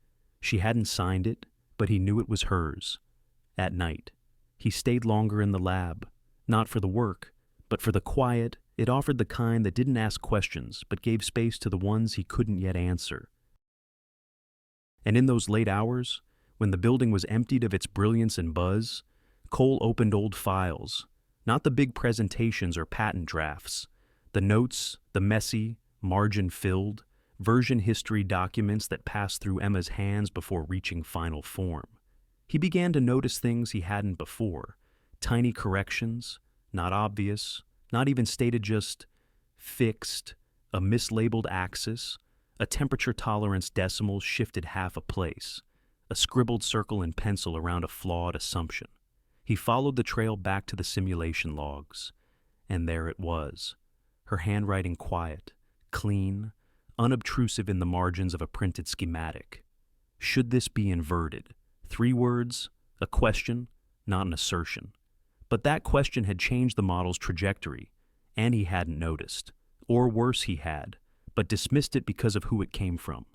She hadn't signed it, but he knew it was hers. At night, he stayed longer in the lab, not for the work, but for the quiet. It offered the kind that didn't ask questions, but gave space to the ones he couldn't yet answer. And in those late hours, when the building was emptied of its brilliance and buzz, Cole opened old files, not the big presentations or patent drafts, the notes, the messy, margin-filled, version history documents that passed through Emma's hands before reaching final form. He began to notice things he hadn't before, tiny corrections, not obvious, not even stated, just fixed, a mislabeled axis, a temperature tolerance decimal shifted half a place, a scribbled circle in pencil around a flawed assumption. He followed the trail back to the simulation logs, and there it was, her handwriting quiet, clean, unobtrusive in the margins of a printed schematic. Should this be inverted? 3 words, a question, not an assertion. But that question had changed the model's trajectory, and he hadn't noticed. Or worse, he had, but dismissed it because of who it came from.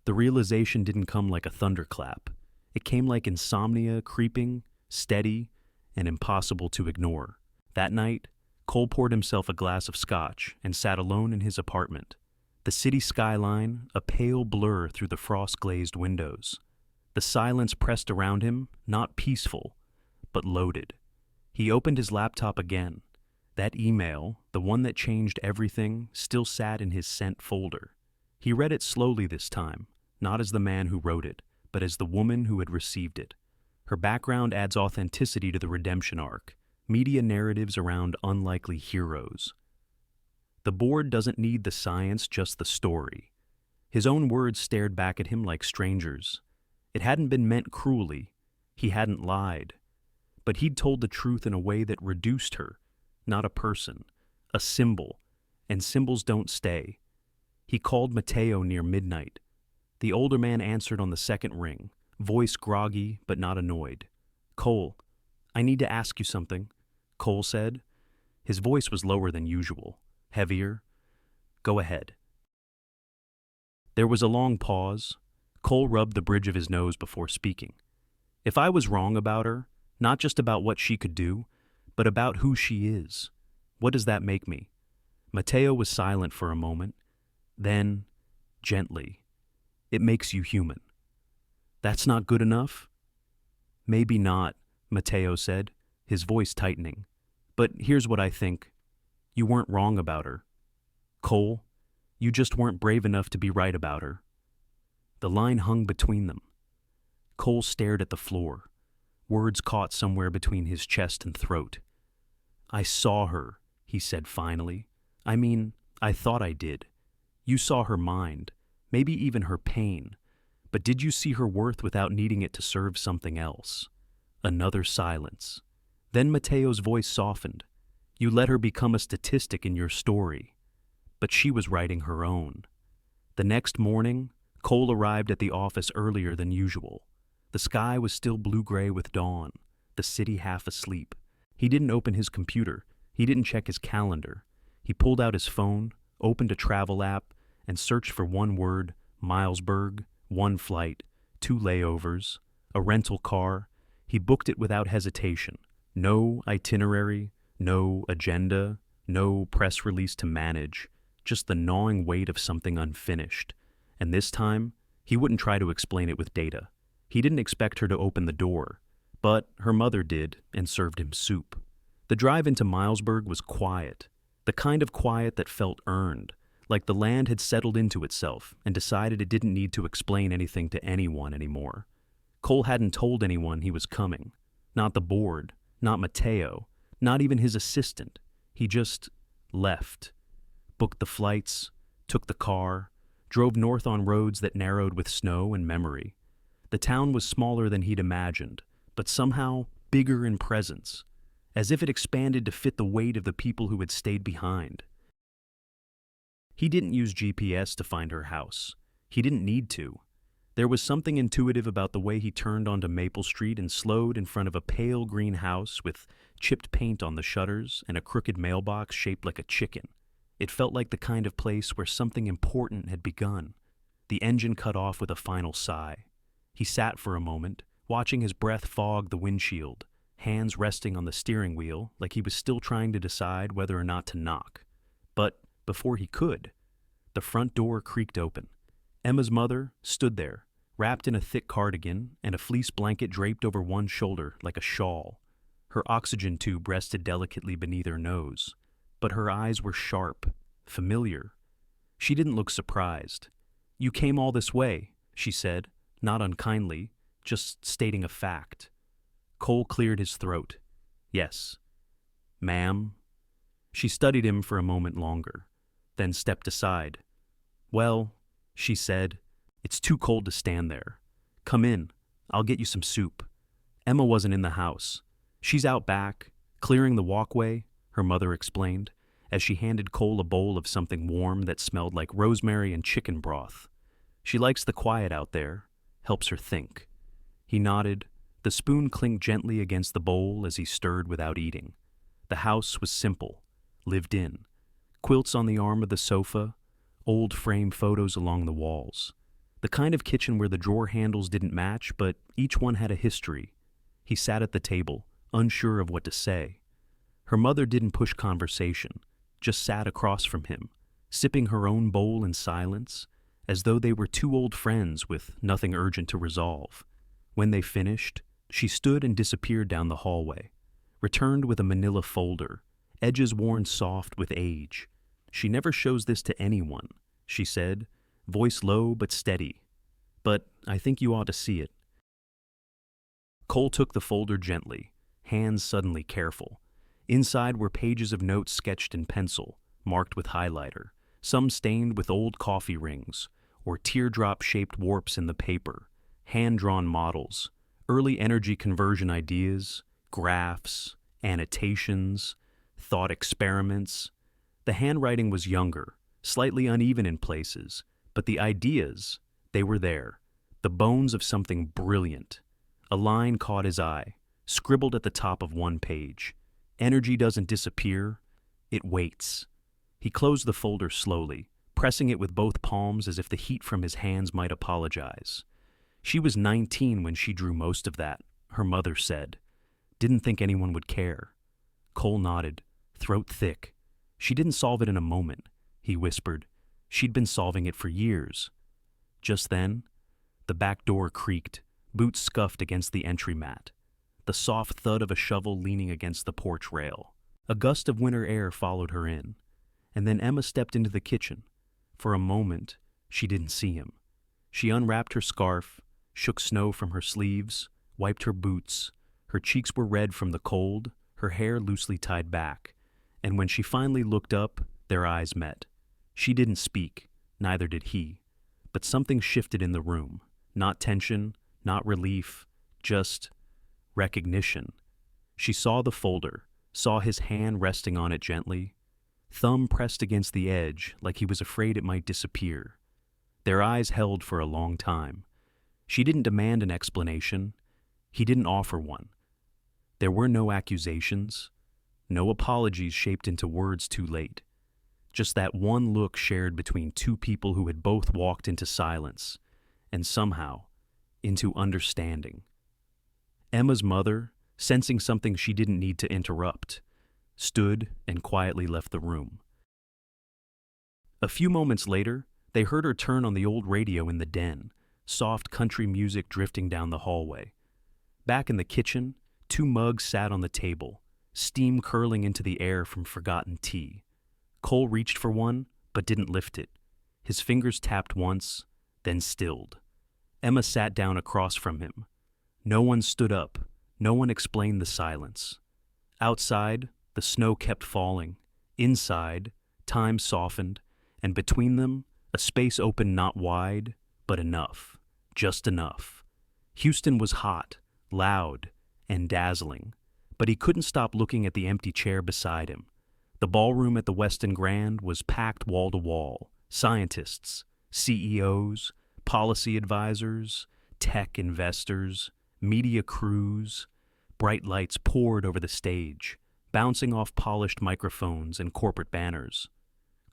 The realization didn't come like a thunderclap. It came like insomnia, creeping, steady, and impossible to ignore. That night, Cole poured himself a glass of scotch and sat alone in his apartment. The city skyline, a pale blur through the frost-glazed windows. The silence pressed around him, not peaceful, but loaded. He opened his laptop again. That email, the one that changed everything, still sat in his sent folder. He read it slowly this time, not as the man who wrote it, but as the woman who had received it. Her background adds authenticity to the redemption arc, media narratives around unlikely heroes. The board doesn't need the science, just the story. His own words stared back at him like strangers. It hadn't been meant cruelly. He hadn't lied. But he'd told the truth in a way that reduced her, not a person, a symbol, and symbols don't stay. He called Matteo near midnight. The older man answered on the second ring, voice groggy but not annoyed. "Cole, I need to ask you something," Cole said. His voice was lower than usual, heavier. "Go ahead." There was a long pause. Cole rubbed the bridge of his nose before speaking. "If I was wrong about her, not just about what she could do, but about who she is, what does that make me?" Matteo was silent for a moment. Then, gently, "It makes you human." "That's not good enough?" "Maybe not," Matteo said, his voice tightening. "But here's what I think. You weren't wrong about her. Cole, you just weren't brave enough to be right about her." The line hung between them. Cole stared at the floor. Words caught somewhere between his chest and throat. "I saw her," he said finally. "I mean, I thought I did. You saw her mind, maybe even her pain. But did you see her worth without needing it to serve something else?" Another silence. Then Matteo's voice softened. "You let her become a statistic in your story." But she was writing her own. The next morning, Cole arrived at the office earlier than usual. The sky was still blue-gray with dawn, the city half asleep. He didn't open his computer. He didn't check his calendar. He pulled out his phone, opened a travel app, and searched for one word: Milesburg, 1 flight, 2 layovers, a rental car. He booked it without hesitation. No itinerary, no agenda, no press release to manage, just the gnawing weight of something unfinished. And this time, he wouldn't try to explain it with data. He didn't expect her to open the door, but her mother did and served him soup. The drive into Milesburg was quiet, the kind of quiet that felt earned, like the land had settled into itself and decided it didn't need to explain anything to anyone anymore. Cole hadn't told anyone he was coming. Not the board, not Matteo, not even his assistant. He just left. Booked the flights, took the car, drove north on roads that narrowed with snow and memory. The town was smaller than he'd imagined, but somehow bigger in presence, as if it expanded to fit the weight of the people who had stayed behind. He didn't use GPS to find her house. He didn't need to. There was something intuitive about the way he turned onto Maple Street and slowed in front of a pale green house with chipped paint on the shutters and a crooked mailbox shaped like a chicken. It felt like the kind of place where something important had begun. The engine cut off with a final sigh. He sat for a moment, watching his breath fog the windshield, hands resting on the steering wheel like he was still trying to decide whether or not to knock. But before he could, the front door creaked open. Emma's mother stood there, wrapped in a thick cardigan and a fleece blanket draped over one shoulder like a shawl. Her oxygen tube rested delicately beneath her nose, but her eyes were sharp, familiar. She didn't look surprised. "You came all this way," she said, not unkindly, just stating a fact. Cole cleared his throat. "Yes." "Ma'am?" She studied him for a moment longer, then stepped aside. "Well," she said, "it's too cold to stand there. Come in, I'll get you some soup." Emma wasn't in the house. "She's out back, clearing the walkway," her mother explained, as she handed Cole a bowl of something warm that smelled like rosemary and chicken broth. "She likes the quiet out there, helps her think." He nodded. The spoon clinked gently against the bowl as he stirred without eating. The house was simple, lived in. Quilts on the arm of the sofa, old frame photos along the walls. The kind of kitchen where the drawer handles didn't match, but each one had a history. He sat at the table, unsure of what to say. Her mother didn't push conversation, just sat across from him, sipping her own bowl in silence, as though they were two old friends with nothing urgent to resolve. When they finished, she stood and disappeared down the hallway, returned with a manila folder, edges worn soft with age. "She never shows this to anyone," she said, voice low but steady. "But I think you ought to see it." Cole took the folder gently, hands suddenly careful. Inside were pages of notes sketched in pencil, marked with highlighter, some stained with old coffee rings, or teardrop-shaped warps in the paper, hand-drawn models, early energy conversion ideas, graphs, annotations, thought experiments. The handwriting was younger, slightly uneven in places, but the ideas, they were there, the bones of something brilliant. A line caught his eye, scribbled at the top of one page. "Energy doesn't disappear, it waits." He closed the folder slowly, pressing it with both palms as if the heat from his hands might apologize. "She was 19 when she drew most of that," her mother said. "Didn't think anyone would care." Cole nodded, throat thick. "She didn't solve it in a moment," he whispered. "She'd been solving it for years." Just then, the back door creaked, boots scuffed against the entry mat. The soft thud of a shovel leaning against the porch rail. A gust of winter air followed her in, and then Emma stepped into the kitchen. For a moment, she didn't see him. She unwrapped her scarf, shook snow from her sleeves, wiped her boots. Her cheeks were red from the cold, her hair loosely tied back, and when she finally looked up, their eyes met. She didn't speak, neither did he, but something shifted in the room. Not tension, not relief, just recognition. She saw the folder, saw his hand resting on it gently, thumb pressed against the edge like he was afraid it might disappear. Their eyes held for a long time. She didn't demand an explanation. He didn't offer one. There were no accusations, no apologies shaped into words too late. Just that one look shared between two people who had both walked into silence, and somehow, into understanding. Emma's mother, sensing something she didn't need to interrupt, stood and quietly left the room. A few moments later, they heard her turn on the old radio in the den, soft country music drifting down the hallway. Back in the kitchen, two mugs sat on the table, steam curling into the air from forgotten tea. Cole reached for one, but didn't lift it. His fingers tapped once, then stilled. Emma sat down across from him. No one stood up. No one explained the silence. Outside, the snow kept falling. Inside, time softened, and between them, a space opened not wide, but enough. Just enough. Houston was hot, loud, and dazzling, but he couldn't stop looking at the empty chair beside him. The ballroom at the Westin Grand was packed wall to wall. Scientists, CEOs, policy advisors, tech investors, media crews. Bright lights poured over the stage, bouncing off polished microphones and corporate banners.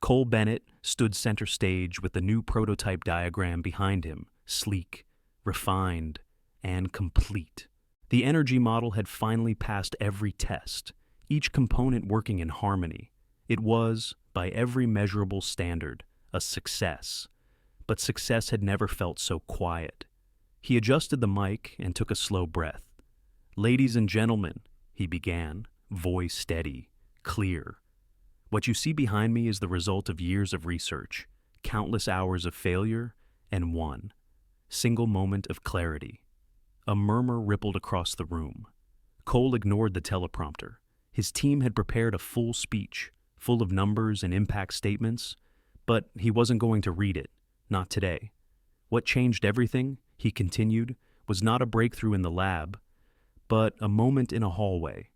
Cole Bennett stood center stage with the new prototype diagram behind him, sleek, refined, and complete. The energy model had finally passed every test, each component working in harmony. It was, by every measurable standard, a success. But success had never felt so quiet. He adjusted the mic and took a slow breath. "Ladies and gentlemen," he began, voice steady, clear. "What you see behind me is the result of years of research, countless hours of failure, and one single moment of clarity." A murmur rippled across the room. Cole ignored the teleprompter. His team had prepared a full speech, full of numbers and impact statements, but he wasn't going to read it, not today. What changed everything, he continued, was not a breakthrough in the lab, but a moment in a hallway.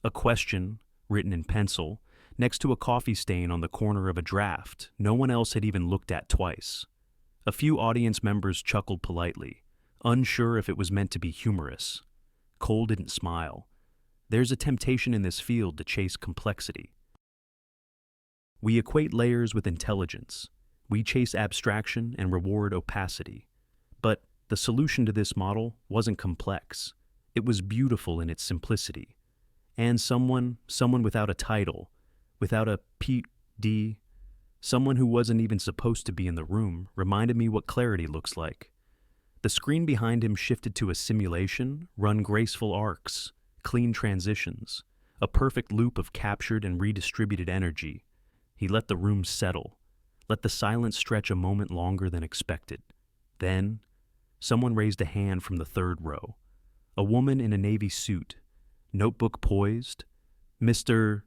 A question, written in pencil, next to a coffee stain on the corner of a draft no one else had even looked at twice. A few audience members chuckled politely, unsure if it was meant to be humorous. Cole didn't smile. There's a temptation in this field to chase complexity. We equate layers with intelligence. We chase abstraction and reward opacity. But the solution to this model wasn't complex. It was beautiful in its simplicity. And someone without a title, without a Ph.D., someone who wasn't even supposed to be in the room, reminded me what clarity looks like. The screen behind him shifted to a simulation, run graceful arcs, clean transitions, a perfect loop of captured and redistributed energy. He let the room settle, let the silence stretch a moment longer than expected. Then, someone raised a hand from the third row. A woman in a navy suit, notebook poised. "Mr.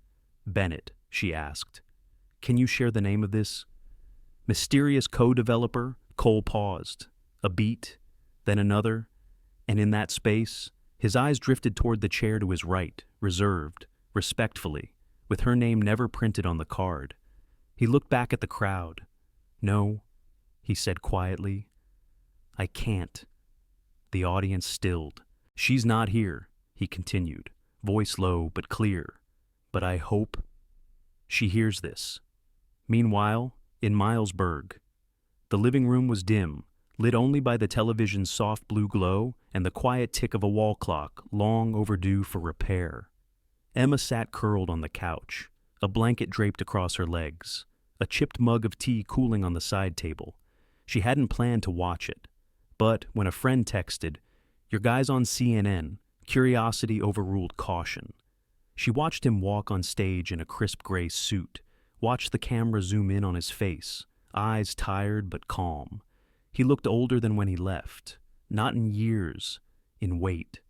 Bennett," she asked, "can you share the name of this mysterious co-developer?" Cole paused. A beat, then another, and in that space, his eyes drifted toward the chair to his right, reserved, respectfully, with her name never printed on the card. He looked back at the crowd. "No," he said quietly, "I can't." The audience stilled. "She's not here," he continued, voice low but clear. "But I hope she hears this." Meanwhile, in Milesburg, the living room was dim, lit only by the television's soft blue glow and the quiet tick of a wall clock long overdue for repair. Emma sat curled on the couch, a blanket draped across her legs, a chipped mug of tea cooling on the side table. She hadn't planned to watch it, but when a friend texted, "Your guy's on CNN," curiosity overruled caution. She watched him walk on stage in a crisp gray suit, watched the camera zoom in on his face, eyes tired but calm. He looked older than when he left, not in years, in weight.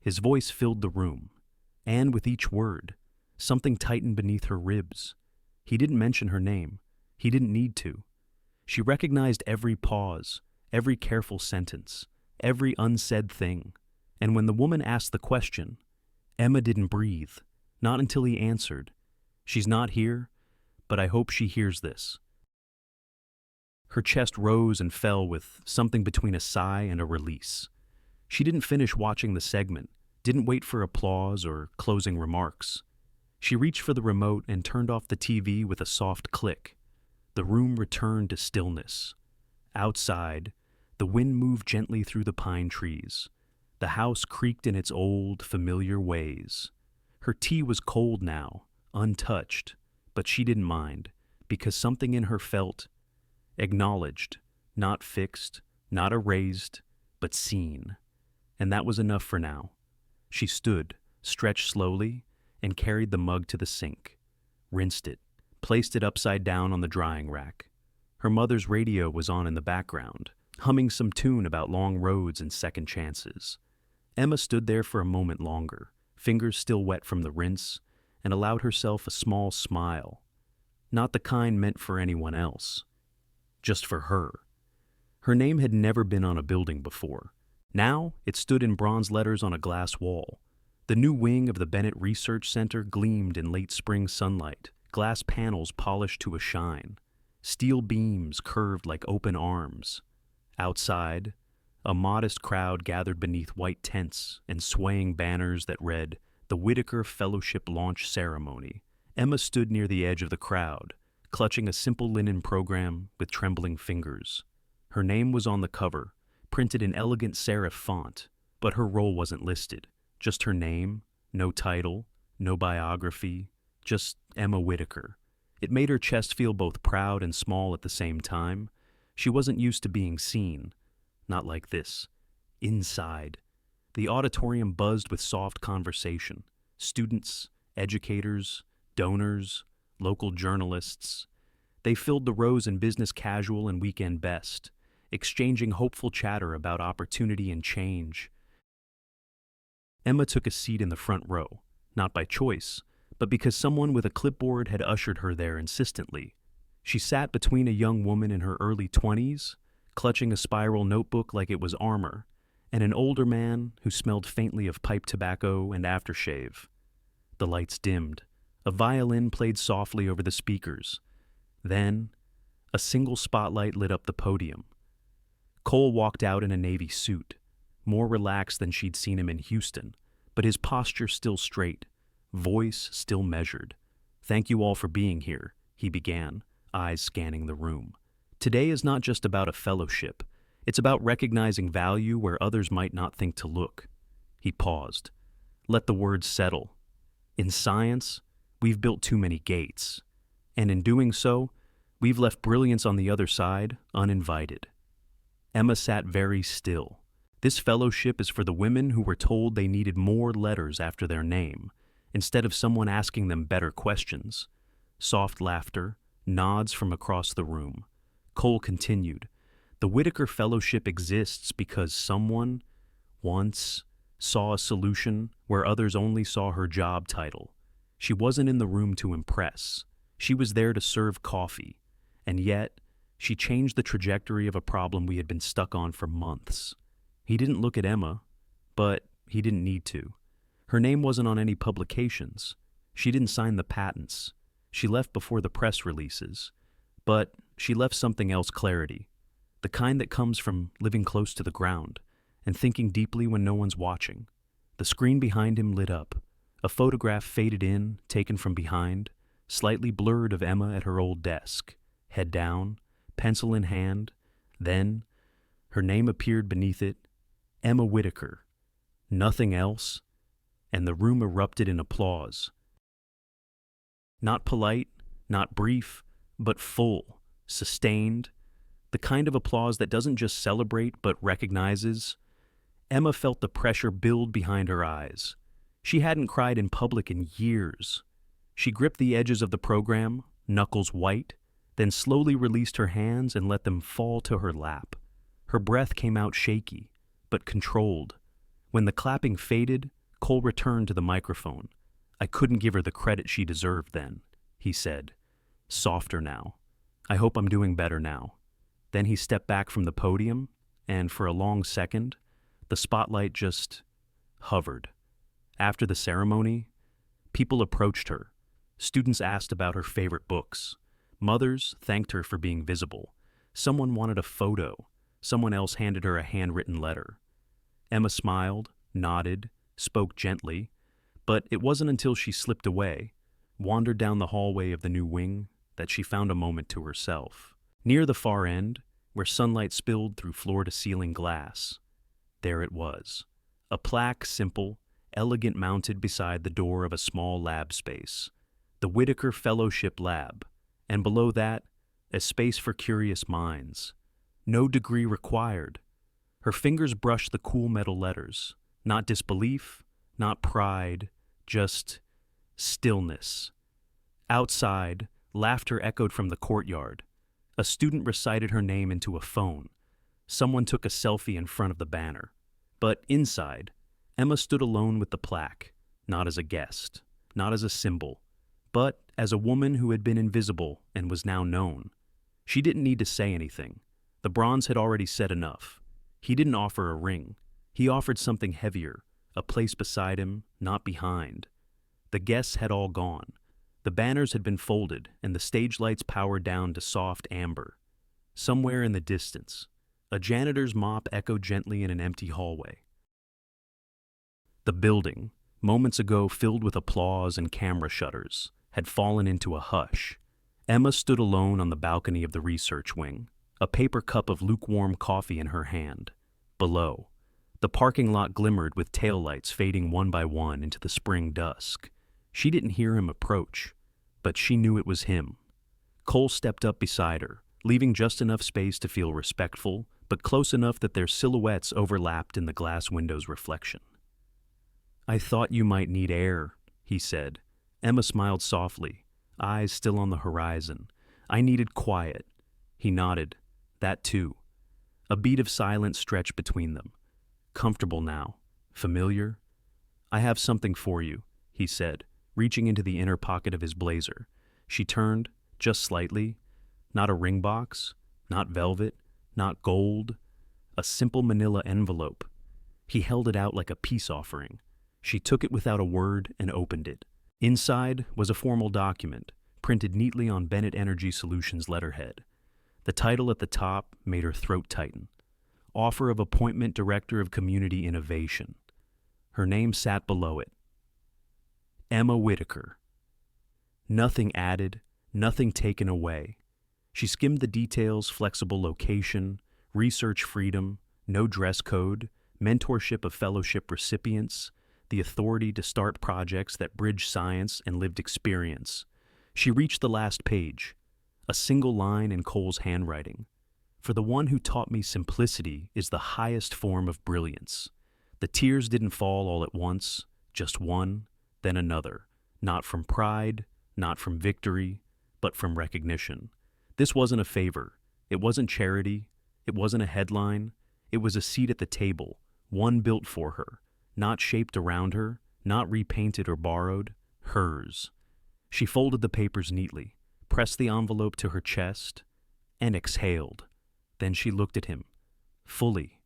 His voice filled the room, and with each word, something tightened beneath her ribs. He didn't mention her name. He didn't need to. She recognized every pause, every careful sentence, every unsaid thing. And when the woman asked the question, Emma didn't breathe, not until he answered, "She's not here, but I hope she hears this." Her chest rose and fell with something between a sigh and a release. She didn't finish watching the segment, didn't wait for applause or closing remarks. She reached for the remote and turned off the TV with a soft click. The room returned to stillness. Outside, the wind moved gently through the pine trees. The house creaked in its old, familiar ways. Her tea was cold now, untouched, but she didn't mind, because something in her felt acknowledged, not fixed, not erased, but seen. And that was enough for now. She stood, stretched slowly, and carried the mug to the sink, rinsed it, placed it upside down on the drying rack. Her mother's radio was on in the background, humming some tune about long roads and second chances. Emma stood there for a moment longer, fingers still wet from the rinse, and allowed herself a small smile. Not the kind meant for anyone else. Just for her. Her name had never been on a building before. Now it stood in bronze letters on a glass wall. The new wing of the Bennett Research Center gleamed in late spring sunlight, glass panels polished to a shine. Steel beams curved like open arms. Outside, a modest crowd gathered beneath white tents and swaying banners that read, "The Whitaker Fellowship Launch Ceremony." Emma stood near the edge of the crowd, clutching a simple linen program with trembling fingers. Her name was on the cover, printed in elegant serif font, but her role wasn't listed. Just her name, no title, no biography, just Emma Whitaker. It made her chest feel both proud and small at the same time. She wasn't used to being seen. Not like this. Inside. The auditorium buzzed with soft conversation. Students, educators, donors, local journalists. They filled the rows in business casual and weekend best, exchanging hopeful chatter about opportunity and change. Emma took a seat in the front row, not by choice, but because someone with a clipboard had ushered her there insistently. She sat between a young woman in her early 20s, clutching a spiral notebook like it was armor, and an older man who smelled faintly of pipe tobacco and aftershave. The lights dimmed. A violin played softly over the speakers. Then, a single spotlight lit up the podium. Cole walked out in a navy suit, more relaxed than she'd seen him in Houston, but his posture still straight, voice still measured. "Thank you all for being here," he began, eyes scanning the room. "Today is not just about a fellowship. It's about recognizing value where others might not think to look." He paused. Let the words settle. In science, we've built too many gates. And in doing so, we've left brilliance on the other side uninvited. Emma sat very still. This fellowship is for the women who were told they needed more letters after their name, instead of someone asking them better questions. Soft laughter, nods from across the room. Cole continued, "The Whitaker Fellowship exists because someone, once, saw a solution where others only saw her job title. She wasn't in the room to impress. She was there to serve coffee. And yet, she changed the trajectory of a problem we had been stuck on for months." He didn't look at Emma, but he didn't need to. Her name wasn't on any publications. She didn't sign the patents. She left before the press releases. But she left something else: clarity. The kind that comes from living close to the ground and thinking deeply when no one's watching. The screen behind him lit up. A photograph faded in, taken from behind, slightly blurred, of Emma at her old desk, head down, pencil in hand. Then, her name appeared beneath it, Emma Whitaker. Nothing else, and the room erupted in applause. Not polite, not brief, but full, sustained, the kind of applause that doesn't just celebrate but recognizes. Emma felt the pressure build behind her eyes. She hadn't cried in public in years. She gripped the edges of the program, knuckles white, then slowly released her hands and let them fall to her lap. Her breath came out shaky, but controlled. When the clapping faded, Cole returned to the microphone. "I couldn't give her the credit she deserved then," he said. "Softer now. I hope I'm doing better now." Then he stepped back from the podium, and for a long second, the spotlight just hovered. After the ceremony, people approached her. Students asked about her favorite books. Mothers thanked her for being visible. Someone wanted a photo. Someone else handed her a handwritten letter. Emma smiled, nodded, spoke gently, but it wasn't until she slipped away, wandered down the hallway of the new wing, that she found a moment to herself. Near the far end, where sunlight spilled through floor-to-ceiling glass, there it was. A plaque, simple, elegant, mounted beside the door of a small lab space. The Whitaker Fellowship Lab, and below that, a space for curious minds. No degree required. Her fingers brushed the cool metal letters. Not disbelief, not pride, just stillness. Outside, laughter echoed from the courtyard. A student recited her name into a phone. Someone took a selfie in front of the banner. But inside, Emma stood alone with the plaque, not as a guest, not as a symbol, but as a woman who had been invisible and was now known. She didn't need to say anything. The bronze had already said enough. He didn't offer a ring. He offered something heavier, a place beside him, not behind. The guests had all gone. The banners had been folded, and the stage lights powered down to soft amber. Somewhere in the distance, a janitor's mop echoed gently in an empty hallway. The building, moments ago filled with applause and camera shutters, had fallen into a hush. Emma stood alone on the balcony of the research wing, a paper cup of lukewarm coffee in her hand. Below, the parking lot glimmered with taillights fading one by one into the spring dusk. She didn't hear him approach, but she knew it was him. Cole stepped up beside her, leaving just enough space to feel respectful, but close enough that their silhouettes overlapped in the glass window's reflection. "I thought you might need air," he said. Emma smiled softly, eyes still on the horizon. "I needed quiet." He nodded. That too. A beat of silence stretched between them. Comfortable now. Familiar. "I have something for you," he said, reaching into the inner pocket of his blazer. She turned, just slightly. Not a ring box, not velvet, not gold. A simple manila envelope. He held it out like a peace offering. She took it without a word and opened it. Inside was a formal document, printed neatly on Bennett Energy Solutions letterhead. The title at the top made her throat tighten. Offer of Appointment Director of Community Innovation. Her name sat below it. Emma Whitaker. Nothing added, nothing taken away. She skimmed the details: flexible location, research freedom, no dress code, mentorship of fellowship recipients, the authority to start projects that bridge science and lived experience. She reached the last page, a single line in Cole's handwriting. "For the one who taught me simplicity is the highest form of brilliance." The tears didn't fall all at once, just one, then another, not from pride, not from victory, but from recognition. This wasn't a favor. It wasn't charity. It wasn't a headline. It was a seat at the table, one built for her, not shaped around her, not repainted or borrowed, hers. She folded the papers neatly, pressed the envelope to her chest, and exhaled. Then she looked at him, fully.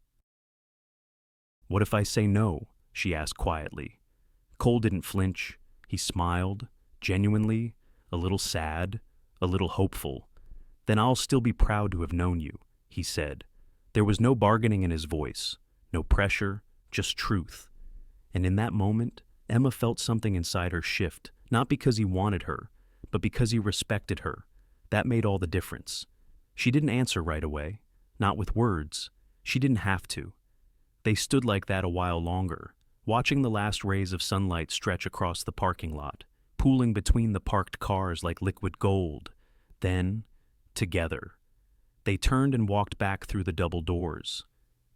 "What if I say no?" she asked quietly. Cole didn't flinch. He smiled, genuinely, a little sad, a little hopeful. "Then I'll still be proud to have known you," he said. There was no bargaining in his voice, no pressure, just truth. And in that moment, Emma felt something inside her shift, not because he wanted her, but because he respected her. That made all the difference. She didn't answer right away, not with words. She didn't have to. They stood like that a while longer, watching the last rays of sunlight stretch across the parking lot, pooling between the parked cars like liquid gold. Then, together. They turned and walked back through the double doors.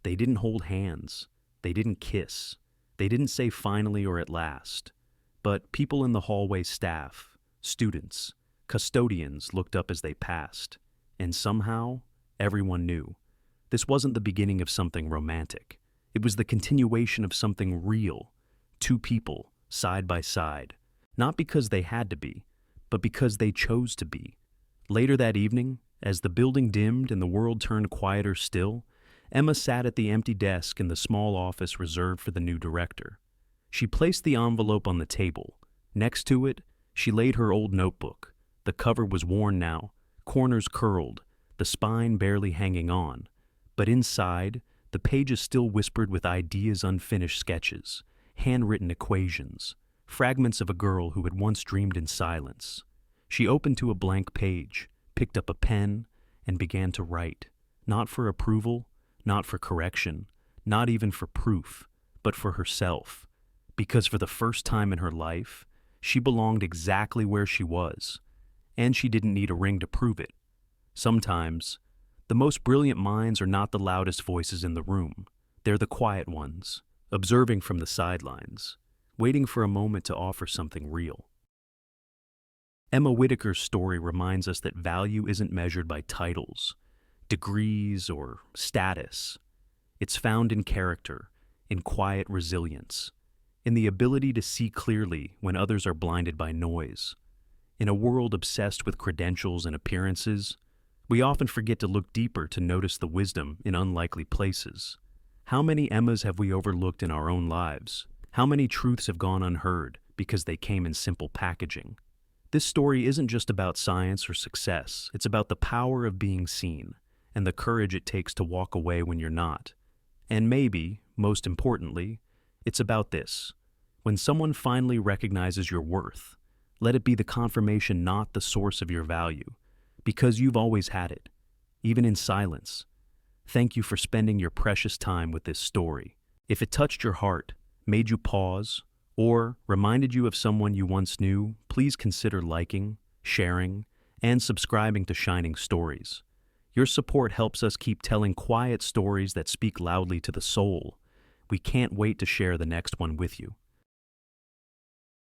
They didn't hold hands. They didn't kiss. They didn't say finally or at last. But people in the hallway staff, students, custodians looked up as they passed. And somehow, everyone knew. This wasn't the beginning of something romantic. It was the continuation of something real. Two people, side by side. Not because they had to be, but because they chose to be. Later that evening, as the building dimmed and the world turned quieter still, Emma sat at the empty desk in the small office reserved for the new director. She placed the envelope on the table. Next to it, she laid her old notebook. The cover was worn now, corners curled, the spine barely hanging on. But inside, the pages still whispered with ideas, unfinished sketches, handwritten equations, fragments of a girl who had once dreamed in silence. She opened to a blank page, picked up a pen, and began to write, not for approval, not for correction, not even for proof, but for herself. Because for the first time in her life, she belonged exactly where she was, and she didn't need a ring to prove it. Sometimes, the most brilliant minds are not the loudest voices in the room. They're the quiet ones, observing from the sidelines, waiting for a moment to offer something real. Emma Whitaker's story reminds us that value isn't measured by titles, degrees, or status. It's found in character, in quiet resilience, in the ability to see clearly when others are blinded by noise. In a world obsessed with credentials and appearances, we often forget to look deeper to notice the wisdom in unlikely places. How many Emmas have we overlooked in our own lives? How many truths have gone unheard because they came in simple packaging? This story isn't just about science or success. It's about the power of being seen and the courage it takes to walk away when you're not. And maybe, most importantly, it's about this. When someone finally recognizes your worth, let it be the confirmation, not the source of your value, because you've always had it, even in silence. Thank you for spending your precious time with this story. If it touched your heart, made you pause, or reminded you of someone you once knew, please consider liking, sharing, and subscribing to Shining Stories. Your support helps us keep telling quiet stories that speak loudly to the soul. We can't wait to share the next one with you.